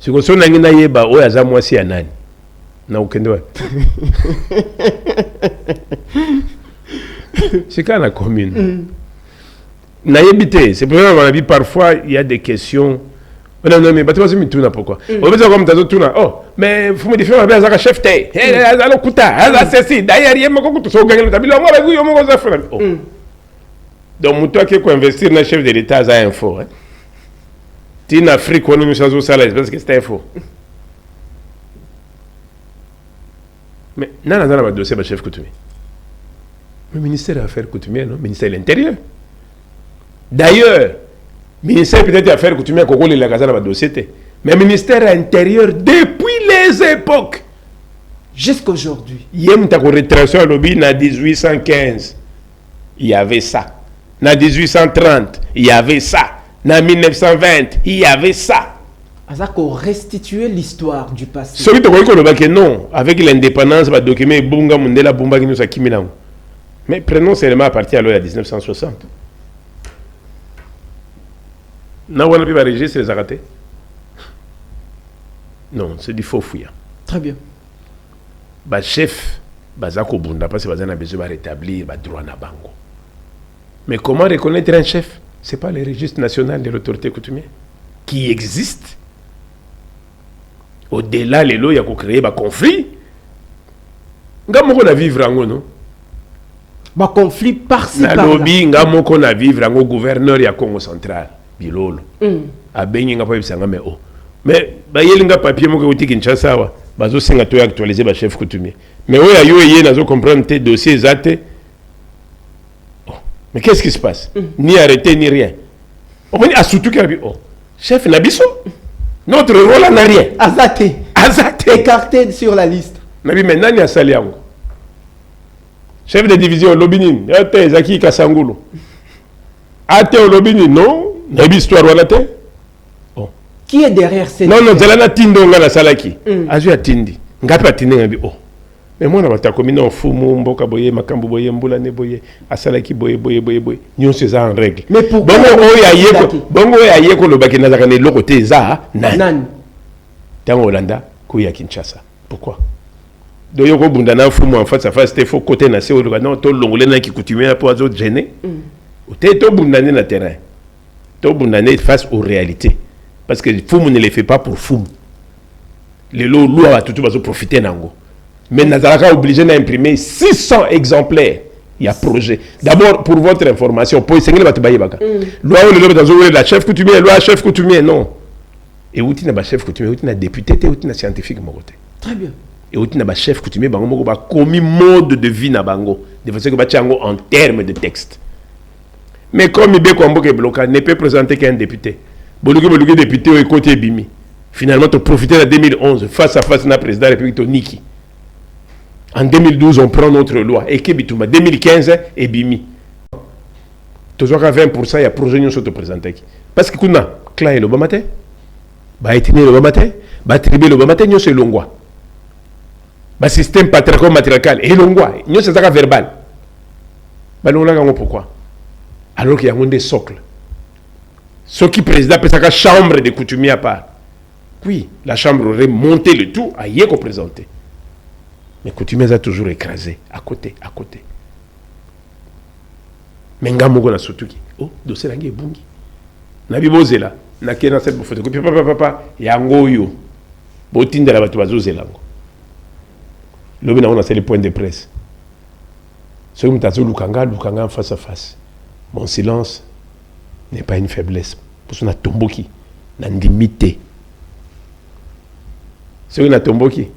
Si vous avez un yeba, vous avez un nani. na ukende wa c'est quand la commune na yebité c'est pour ça qu'on a vu parfois il y a des questions. Non, mais tu vas me tourner pourquoi? On veut dire comme tu as tourné. Oh, mais faut me dire faire un chef té. Alors kuta, c'est si d'ailleurs il y a mon coup so gagner tabi. Moi avec yo mon ça faire. Donc toi qui investir dans chef de l'état ça info. Tu en Afrique on nous change ça là parce que c'est info. Mais non non non dossier ba chef coutumier. Le ministère des Affaires coutumières non, ministère de l'Intérieur. D'ailleurs ministère peut-être affaires coutumières qu'on les la casa dans le dossier, mais ministère intérieur depuis les époques jusqu'à aujourd'hui. Il y a une rétraction à lobby en 1815, il y avait ça. En 1830, il y avait ça. En 1920, il y avait ça. Ça qu'on restituer l'histoire du passé. Celui qui non, avec l'indépendance, le document est bunga mundela bumba qui nous a kimina. Mais prenons seulement à partir de 1960. Non, on a pu enregistrer les arrêtés. Non, c'est du faux fouillant. Très bien. Bah chef, bazako bunda parce que bazana besoin de rétablir ba droit na bango. Mais comment reconnaître un chef? C'est pas le registre national de l'autorité coutumière qui existe. Au-delà les lois, il y a créé un conflit. Ngamoko na vivre en non. Ba conflit par-ci par-là. Na lobby ngamoko na vivre en gouverneur ya Congo central. Bilolo. Abengi nga pa bisanga me o. Mais ba yelinga papier moko uti Kinshasa wa. Bazo singa to actualiser ba chef coutumier. Mais oya yo yé nazo comprendre tes dossiers zate. Oh. Mais qu'est-ce qui se passe? Ni arrêté ni rien. On m'a dit à surtout qu'il oh. Chef Nabiso. Notre rôle n'a rien. Azate. Écarté sur la liste. Nabi maintenant il y a Saliango. Chef de division Lobinin. Ate Zaki Kasangulu. Ate Lobinin non. Nabi histoire wala te. Oh. Qui est derrière cette non zalana tindo ngala salaki. Azu ya tindi. Ngapa tindi ngabi oh. Mais moi na bata komina fumu mboka boye makambu boye mbula ne boye asalaki boye. Nyon c'est ça en règle. Mais pourquoi bongo ya yeko lobaki na zakane lokote za nan. Tango Holanda kuya Kinshasa. Pourquoi? Do yoko bunda na fumu en face à face te faux côté na se oloka non to longolé na ki coutumier pour azo gêner. Ou te to bunda na terrain. To bunda face aux réalités. Parce que fumu ne les fait pas pour fumu. Les lois va tout va profiter nango. Mais Nazaraka obligé d'imprimer 600 exemplaires. Il y a projet. D'abord, pour votre information, pour essayer de battre baka. Loi la chef coutumier, loi chef coutumier, non. Et où tu n'as chef coutumier, où tu n'as député, où tu n'as scientifique, mon côté. Très bien. Et où tu n'as chef coutumier, bango ba commis mode de vie na bango. De façon que bachango en termes de texte. Mais comme il est bloqué, ne peut présenter qu'un député. Boluke député au côté Bimi. Finalement, tu as profité en 2011 face à face na président de la République Niki. En 2012, on prend notre loi. Et Kebitouma, 2015, et Bimi. Toujours à 20%, il y a projet qui sont présentés. Parce que nous avons clair le bamate, baïtini le bamate, batribe le bamate, nous c'est longwa. Ba système patriarcal matriarcal et longwa, nous c'est ça verbal. Bah nous là pourquoi? Alors qu'il y a un des socles. Ce qui président peut sa chambre de coutumiers à part. Oui, la chambre aurait monté le tout à y être présenté. Mais coutumiers a toujours écrasé à côté. Mais ngamogo na sotuki. Oh, dossier la ngi bungi. Na biboze là, na kena cette photocopie papa yango yo. Botinda la batu bazozelango. Lobi na on a le point de presse. Ce que mutazo lukanga face à face. Mon silence n'est pas une faiblesse. Pour son tomboki na limité. Ce que na tomboki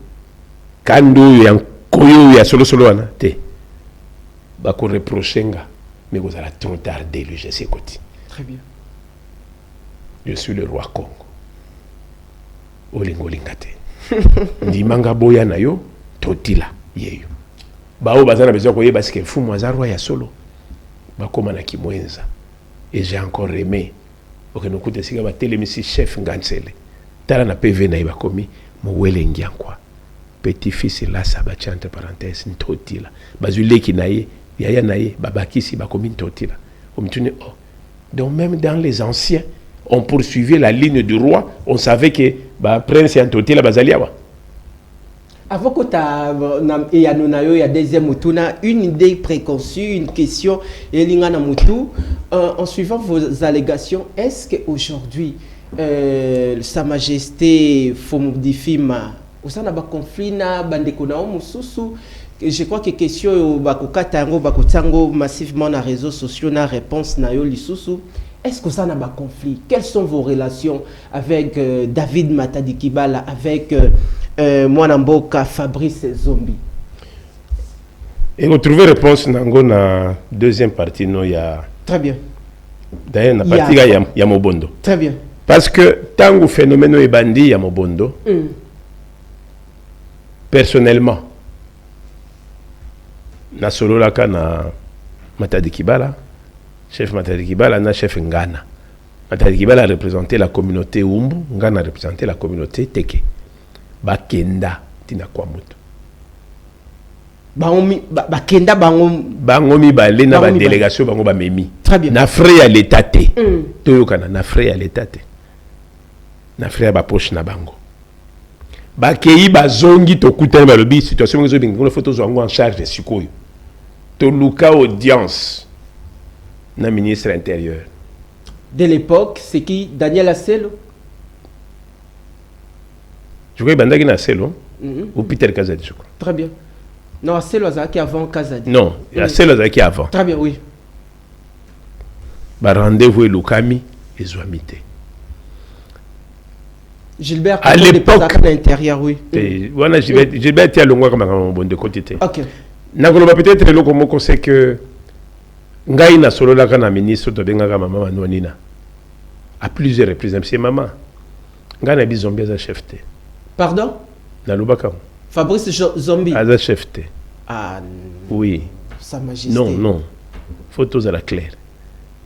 kando ya koyo ya solo wana te bako reprochenga mais vous allez trop tardé le je sais côté. Très bien. Je suis le roi Congo. Olingo lingate. Ndimanga boya na yo totila yeyo. Bao bazana besoin koye parce que fou moi roi ya solo. Bakoma na kimwenza. Et j'ai encore aimé. OK nous coûte sika ba télémisi chef Ngansele. Tala na PV na ibakomi mowele ngiankwa. Petit-fils là ça va entre parenthèses ntotila bazule kinaye yaya naye babakisi bakomi ntotila omtune oh donc même dans les anciens on poursuivait la ligne du roi on savait que ba prince ntotila bazaliawa Avant que il y a deuxième mutuna, une idée préconçue, une question, en suivant vos allégations, est-ce qu'aujourd'hui, Sa Majesté Fomudifima, au sein d'un conflit, je crois que question massivement dans les réseaux sociaux, na réponse na yo lisusu. Est-ce que ça n'a pas conflit? Quelles sont vos relations avec David Matadi Kibala, avec Mwanamboka Fabrice Zombi? Et vous trouvez réponse dans la deuxième partie, non, il y a... Très bien. D'ailleurs, la partie, il y a Mobondo. Très bien. Parce que tant que le phénomène est bandit, il y a Mobondo. Personnellement, na solo la kana Matadi Kibala, chef Matadi Kibala, na chef Ngana. Matadi Kibala a représenté la communauté Umbu, Ngana a représenté la communauté Teke. Bakenda tina kwa mutu. Bakenda bango mibale na ba délégation bango ba memi. Très bien. Na frais à l'état te. Toyokana na frais à l'état te. Na frais ba poche na bango. Bakei bazongi to kutana ba lobi situation ngezo bingi ngono photo zongo en charge de sikoyo. To luka audience na ministre intérieur. De l'époque, c'est qui? Daniel Asselo? Je crois que Bandagi na Asselo ou Peter Kazadi, je crois. Très bien. Non, Asselo Azaki avant Kazadi. Non, Asselo Azaki avant. Très bien, oui. Ba rendez-vous et Lukami et Zouamite. Gilbert, à l'époque, à l'intérieur, oui. Voilà, Gilbert était à l'ongwa comme un bon de côté. Ok. Nakoloba peut-être le comme c'est que ngai na solo la kana ministre to benga maman Manouanina. À plusieurs reprises, c'est maman. Ngai na bi zombie za chef te. Pardon? Na lobaka. Fabrice Zombi. Za chef te. Ah. Oui. Sa Majesté. Non, non. Photos à la claire.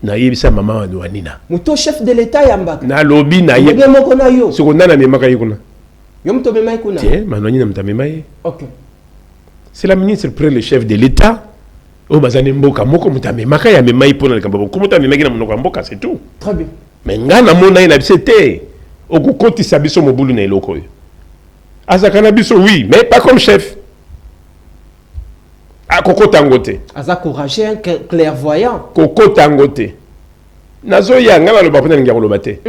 Na yebisa maman Manouanina. Muto chef de l'État yamba. Na lobby na yebisa. Moko na yo. Seconda na memaka yikuna. Yom to memai kuna. Tiens, Manouanina mtamemaye. OK. C'est la ministre près le chef de l'État. Oh, bazane mboka moko mutame maka ya memai pona le kambabo. Comment ta memaki na monoko mboka, c'est tout. Très bien. Mais ngana mona ina bisete. Oku koti sabiso mobulu na eloko yo. Azakana biso oui, mais pas comme chef. A koko tangote. Aza courageux, clairvoyant. Koko tangote. Nazo ya ngana lo bapona ngalo bate.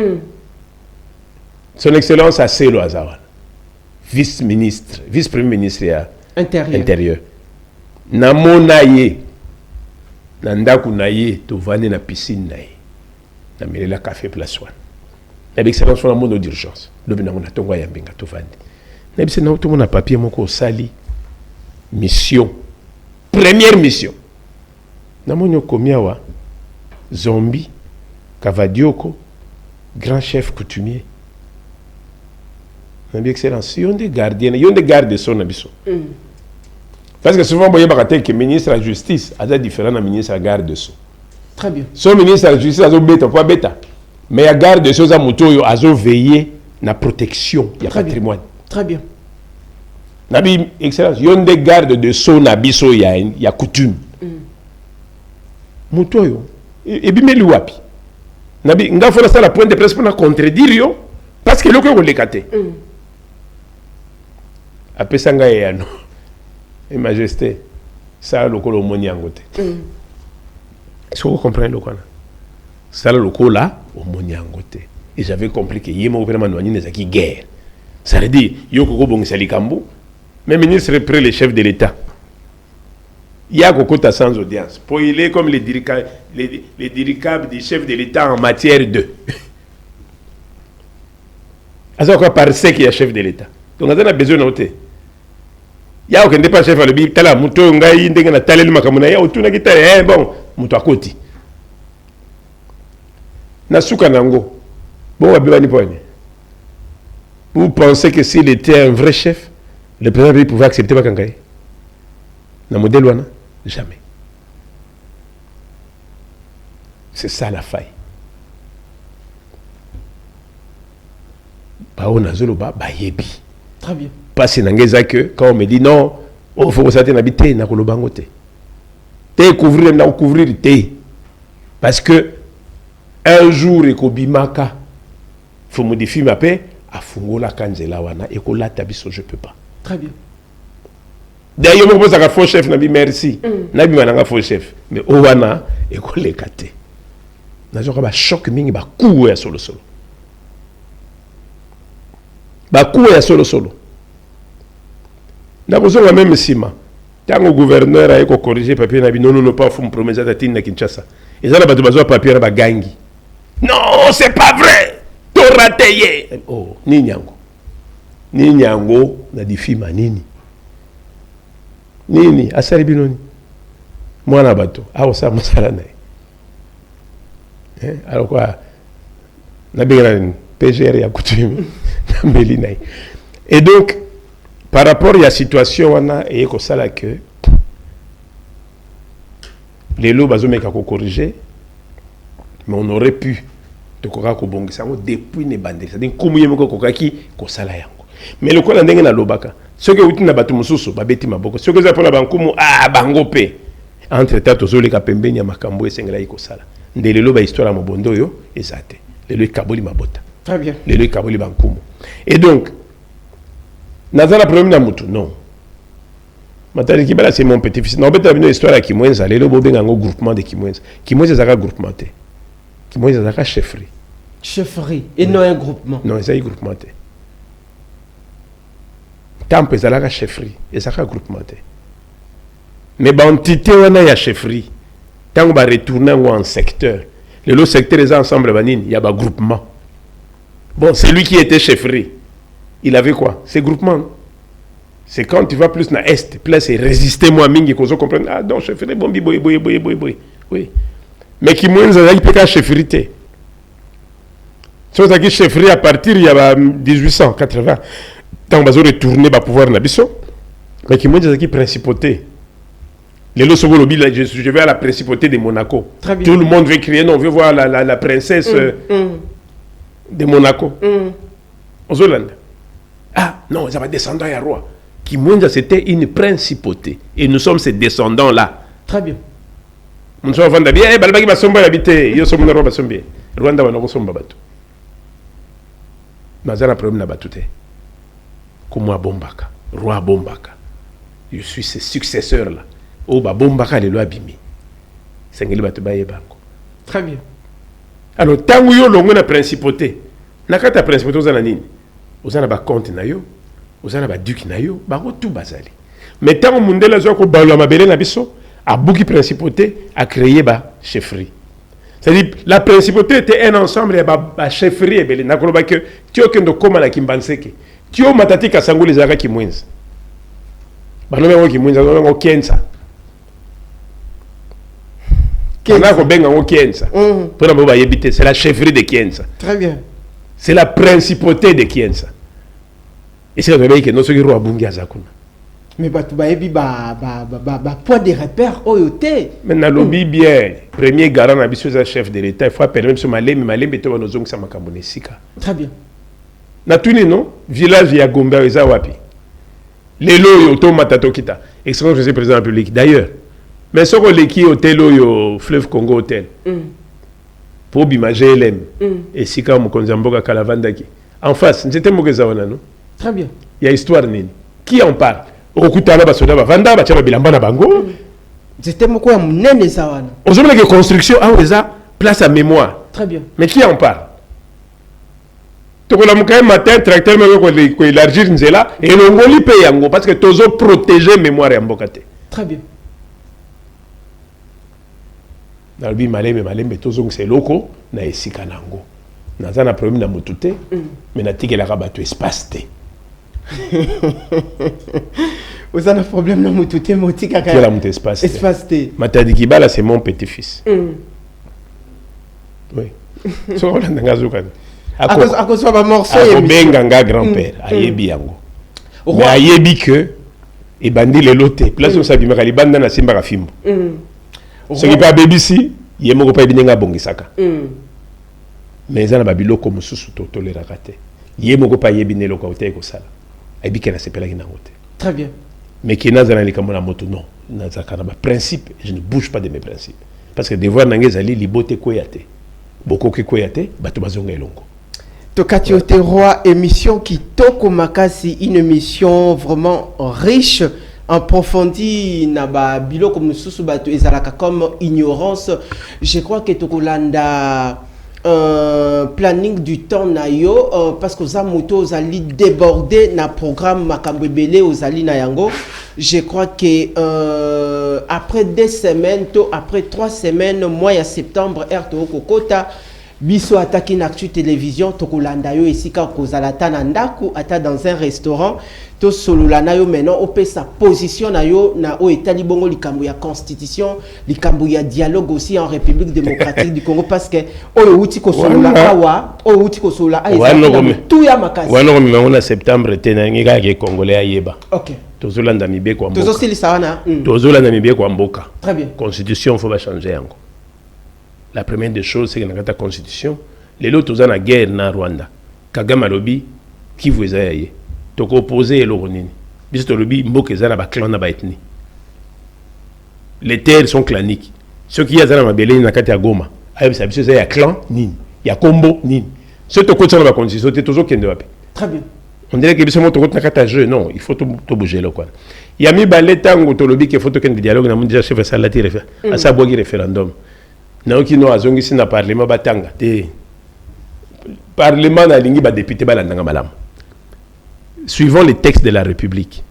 Son excellence Asselo Azawa. Vice-ministre, vice-premier ministre ya intérieur. Namona ye. Na ndaku na ye to vane na piscine na ye. Na melela café place one. Na excellence na monde d'urgence. Lobi na mona tongo ya mbinga to vande. Na bise na to mona papier moko sali mission. Première mission. Na monyo komiawa Zombi Kavadioko grand chef coutumier. Na bi excellence yon de gardien, yon de garde son abiso. Parce que souvent, vous voyez que le ministre de la Justice est différent du ministre de la Garde de Sceaux. Très bien. Son ministre de la Justice est bêta, pas bêta. Mais la Garde de Sceaux a veillé à la protection du patrimoine. Très bien. Nabi, excellence, il y a des gardes de Sceaux, il y a coutume. Moutoyo, et bien, il y a Nabi, il faut faire la pointe de presse pour contredire, parce que le coup, on l'a caté. Après ça, il y a et Majesté, ça le col au moniangote. Est-ce que vous comprenez le col? Ça le col là au moniangote. Et j'avais compris que yémo vraiment noyé n'est qui guerre. Ça veut dire yoko bon salikambo, mais ministre près le chef de l'État. Il y a Kokota sans audience. Pour il est comme les dirigeables du chef de l'État en matière de. Alors quoi par ce qu'il y a chef de l'État. Donc on a besoin de noter. Ya okende pas chef le bi tala muto ngai ndenge na taleli makamuna ya otuna kitale bon muto akoti na suka nango bon abibani poine. Vous pensez que s'il était un vrai chef le président pouvait accepter Bakangaye na modèle wana jamais. C'est ça la faille. Ba ona zolo ba yebi. Très bien. Parce que quand on me dit non, il faut que ça t'habite, na kolobangote. Te couvrir na couvrir te. Parce que un jour et kobimaka faut modifier ma paix à fungola kanzela wana et ko la tabiso je peux pas. Très bien. D'ailleurs, je pose un faux chef, nabi merci. Nabi mananga faux chef. Mais owana et les kate. Nazo ba choc mingi ba coup ya solo solo. Ba coup ya solo solo. Nakozo wa même sima. Tango gouverneur a corrigé papier nabi non pas faut me promettre à Tine na Kinshasa. Et ça là ba bazo papier ba gangi. Non, c'est pas vrai. To raté. Oh, ni nyango. Ni nyango na difima nini. Nini asali binoni mwana bato awo sa musala na alors quoi na bigana PGR ya coutume na melina. Et donc par rapport à la situation wana et ko sala que les lots bazomeka ko corriger, mais on aurait pu de koka ko bongisa ngo depuis ne bandeli, c'est-à-dire komuye moko kokaki ko sala yango. Mais le kola ndenge na lobaka ce que utina batu mususu babeti maboko ce que za pona bankumu bango pe entre temps tozole ka pembeni ya makambo esengela iko sala ndele loba histoire mo bondo yo ezate lelo kaboli mabota très bien lelo kaboli bankumu. Et donc nazala problème na mutu non matali kibala c'est mon petit fils non beta bino histoire ya Kimwenza lelo bobenga ngo groupement de Kimwenza zaka groupement te Kimwenza zaka chefferie et non un groupement non ça y groupement te Tampe ezalaka chefferie ezalaka groupement te mais entité wana ya chefferie tango ba retourner en secteur le secteur les ensemble banini il y a ba groupement. Bon, c'est lui qui était chefferie, il avait quoi, c'est groupement. C'est quand tu vas plus na est place et résister moi mingi qu'on comprendre ah donc chefferie bon boy oui mais qui moins il peut chefferie te so ça qui chefferie à partir il y a 1880 tant bazo retourner ba pouvoir na biso mais qui moins qui principauté les lots sont lobby je vais à la principauté de Monaco. Tout le monde veut crier non on veut voir la princesse de Monaco aux Hollandes. Ah non ça va descendre à roi qui moins c'était une principauté et nous sommes ces descendants là. Très bien. Nous sommes vendus bien balbaki basomba habité yo sommes roi basombi Rwanda wana ko somba bato mazala problème na batute comme Bombaka roi Bombaka je suis ses successeurs là oh ba Bombaka les lois bimi sengeli bato baye bango. Très bien. Alors tangu yo longo na principauté nakata principauté ozana nini ozana ba compte na yo ozana ba duc na yo bango tout bazali mais tangu mundela zo ko balwa mabele na biso a bouki principauté a créé ba chefferie. C'est-à-dire la principauté était un ensemble et ba chefferie et belé nakoloba que tio kendo koma na kimbanseke tio matati kasango les zaka kimwenza banome ngo kimwenza ngo kensa kensa ko benga ngo kensa pour na ba yebite c'est la chefferie de Kienza. Très bien. C'est la principauté de Kienza. Et c'est vrai que non ce qui roi bungi azakuna mais batu ba yebi ba point de repère oyoté mais na lobby bien premier garant na biso za chef de l'état il faut appeler même ce malembe to banozong sa makambo nesika. Très bien. Na tuni non village ya Gombe eza wapi lelo yo to matato kita excellence monsieur président de la République d'ailleurs mais ce qu'on leki hôtel yo fleuve Congo hôtel pour bimager LM et sika mokonzi mboka kalavandaki en face c'était mokeza wana non. Très bien. Il y a histoire nini qui en parle okutana basoda bavanda bachaba bilamba na bango c'était moko ya munene za wana ozomela que construction a eza place à mémoire. Très bien. Mais qui en parle tokola mukaye matin tracteur me ko élargir nzela et longoli pe yango parce que tozo protéger mémoire ya mboka te. Très bien. Nalbi malembe tozo ngse loko na esika nango naza na problème na mutute mais na tikela ka bato espace te. Vous avez un problème dans mon tout est moti kaka. Quel est espace? Espace T. Matadi Kibala c'est mon petit-fils. Oui. So on a ngazuka. À cause de ma morceau et benganga grand-père ayebi yango. Mais ayebi que et bandi le loté. Place où ça bima kali banda na simba ka fimbo. Ce qui pas BBC, yemoko pa binenga bongisaka. Mais ça na babiloko mususu to tolera kate. Yemoko pa yebine loko ote ko sala. Ayebi na sepela ki nangote. Très bien. Mais qui n'a pas la moto, non. Principe, je ne bouge pas de mes principes. Parce que devoir n'angezali libote koyate. Boko ke koyate, batu bazonga elongo. Tokati Ote Roi, émission qui toko makasi, une émission vraiment riche approfondi na ba biloko mususu bato ezalaka comme ignorance. Je crois que tokolanda planning du temps na yo parce que za moto ozali débordé na programme makambo ebele ozali na yango. Je crois que après 2 semaines, après 3 semaines, mois de septembre, RTO Kokota, biso attaqué na Actu Télévision, tokolanda yo esika kozalata na ndaku ata dans un restaurant, to sololana yo maintenant opé sa position na yo na o etali bongo likambo ya constitution, likambo ya dialogue aussi en République démocratique du Congo parce que o uti ko solola awa, o uti ko solola a tout ya makasi. Wana ko mona septembre tena ngi ka congolais ayeba. OK. Tozolanda mibé kwa mboka. Tozolanda mibé kwa mboka. Très bien. Constitution faut pas changer encore. La première des choses, c'est que dans la constitution, les lots sont en guerre na Rwanda. Kagame alobi, qui vous aille. Donc opposé le Ronini. Biso lobi, mboke zana ba clan na ba ethnie. Les terres sont claniques. Ceux qui y a zana mabele na kati ya Goma. Ayo ça biso ya clan nini, ya kombo nini. Ceux to kotsa na ba constitution, te tozo kende wapi. Très bien. On dirait que biso moto na kata jeu, non, il faut tout bouger là quoi. Il y a mi baleta ngo lobi que faut to kende dialogue na mon déjà chef salati refa. Asa bogi référendum. Naoki no azongi sina parlement batanga te parlement na lingi ba député balandanga malam. Suivant les textes de la République,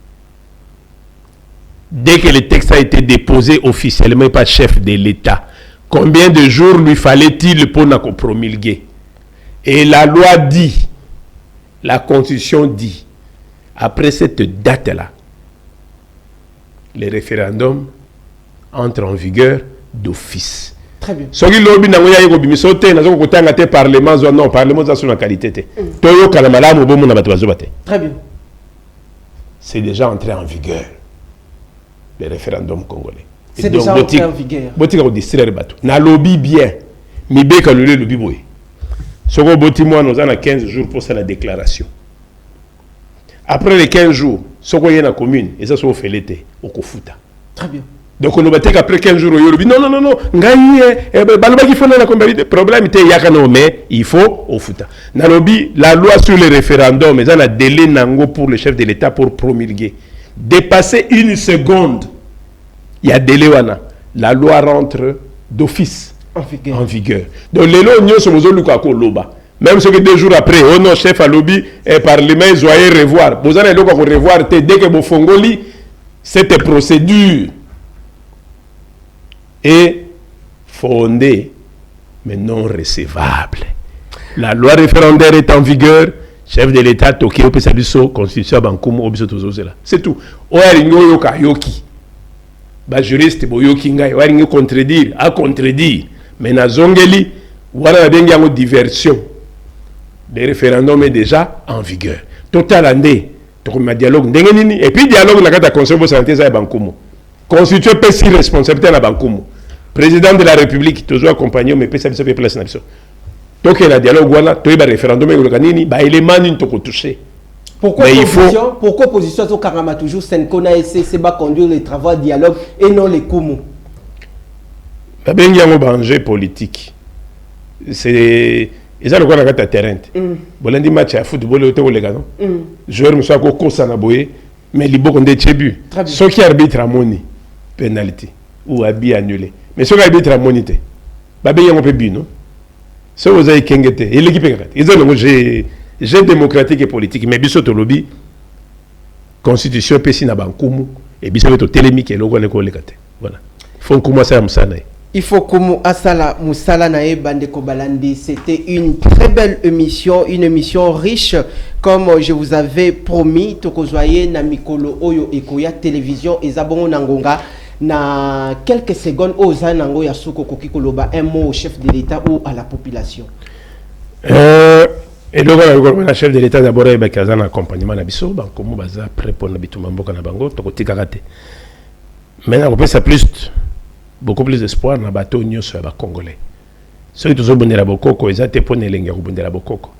dès que le texte a été déposé officiellement par chef de l'État, combien de jours lui fallait-il pour la promulguer? Et la loi dit, la Constitution dit, après cette date-là, les référendums entrent en vigueur d'office. Très bien. Ce qui lobby na ngoya yego bimiso te na zoko kotanga te parlement zo non parlement za suna qualité te. Toyo kala malamu bomu na bato bazobate. Très bien. C'est déjà entré en vigueur. Le référendum congolais. C'est déjà entré en vigueur. Botika ko distraire bato. Na lobby bien. Mi be ka le lobby boy. Soko boti moi nous en a 15 jours pour ça la déclaration. Après les 15 jours, soko yena commune et ça so fait l'été au Kofuta. Très bien. Donc on va après 15 jours, non, il faut le problème, mais il faut au foot. La loi sur le référendum, mais on a délai pour le chef de l'État pour promulguer. Dépasser 1 seconde, il y a délai, la loi rentre d'office en vigueur. Donc les lois, nous sommes loba. Même ce que 2 jours après, oh non, chef à lobby, et parlement, ils doivent revoir. Vous allez revoir dès que vous fongoli, cette procédure est fondée, mais non recevable. La loi référendaire est en vigueur, chef de l'État, Tokyo, Pesabiso, Constitution, Bankumo, Obiso, Tozozela. C'est tout. Oyaringo Yoka Yoki. Ba juriste, Boyoki Ngai, Oyaringo contredire, à contredire. Mais na Zongeli, voilà la diversion. Le référendum est déjà en vigueur. Total andé, Tokoma dialogue, et puis dialogue, la carte Conseil de santé, ça est Bankumo. Constitué peut si responsabilité na Bankumo. Président de la République, toujours accompagné, mais peut ça place na biso. Donc il y a dialogue voilà, toi il référendum et organini, bah élément ni to toucher. Pourquoi opposition au Karama toujours Senkona et c'est pas conduire les travaux de dialogue et non les Kumu. Ba bengi yango danger politique. C'est ils ont le droit terrain. Bolandi match à football au théo les gars non. Joueur me soit ko sana boye. Mais les beaux ont des début. Ceux qui arbitrent à moni, pénalité ou habit annulé. Mais ceux qui arbitrent à monité, babé y a un peu bien, non? Ceux qui ont été kengete, et l'équipe est grande. Ils ont un jeu démocratique et politique. Mais biso to lobby, constitution pesi na bankumu, et biso to télémique et logo ne ko lekate. Voilà. Faut commencer à musana. Il faut que Asala Moussala Nae Bandeko Balandi. C'était une très belle émission, une émission riche, comme je vous avais promis. Tokozoye na mikolo oyo ekoya télévision ezabongo nangonga na quelques secondes oza nango ya suko kokikoloba un mot au chef de l'État ou à la population. Et donc le chef de l'État d'abord il va kazana accompagnement na biso ba komo baza prêt pour na bituma mboka na bango tokotika kate. Maintenant on peut ça plus beaucoup plus d'espoir na bateau nyonso ya ba congolais. Ceux qui tozobondela bokoko ezate pona elenga kubondela bokoko.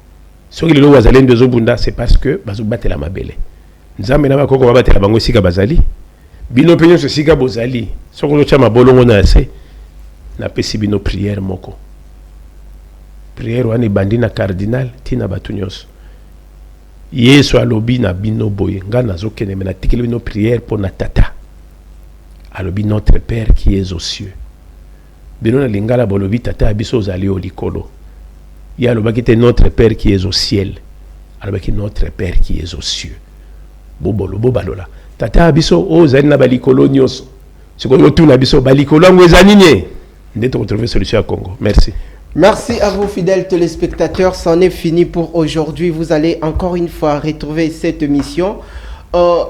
Ceux qui lelo wazalendo dozobunda c'est parce que bazobatela mabele. Nzambe na bakoko babatela bango sika bazali. Bino penyo sika bozali. Soko lo chama bolongo na se na pesi bino prière moko. Prière wani bandina cardinal tina batu nyonso. Yesu alobi na bino boye nga nazokene mena tikeli bino prière pour na tata. alobi notre Père qui est aux cieux. Bino na lingala bolobi tata biso ozali o likolo. Ya alobaki te notre Père qui est au ciel. Alobaki notre Père qui est aux cieux. Bobolo bobalola. Tata biso ozali na balikolo nyonso. Sikoyo tuna biso balikolo ngo ezali nye. Ndete retrouver solution à Congo. Merci. Merci à vous, fidèles téléspectateurs. C'en est fini pour aujourd'hui. Vous allez encore une fois retrouver cette émission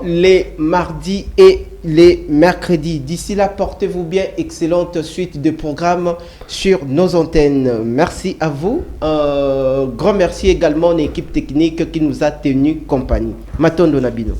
les mardis et les mercredis. D'ici là, portez-vous bien. Excellente suite de programmes sur nos antennes. Merci à vous. Grand merci également à l'équipe technique qui nous a tenu compagnie. Matondo Nabino.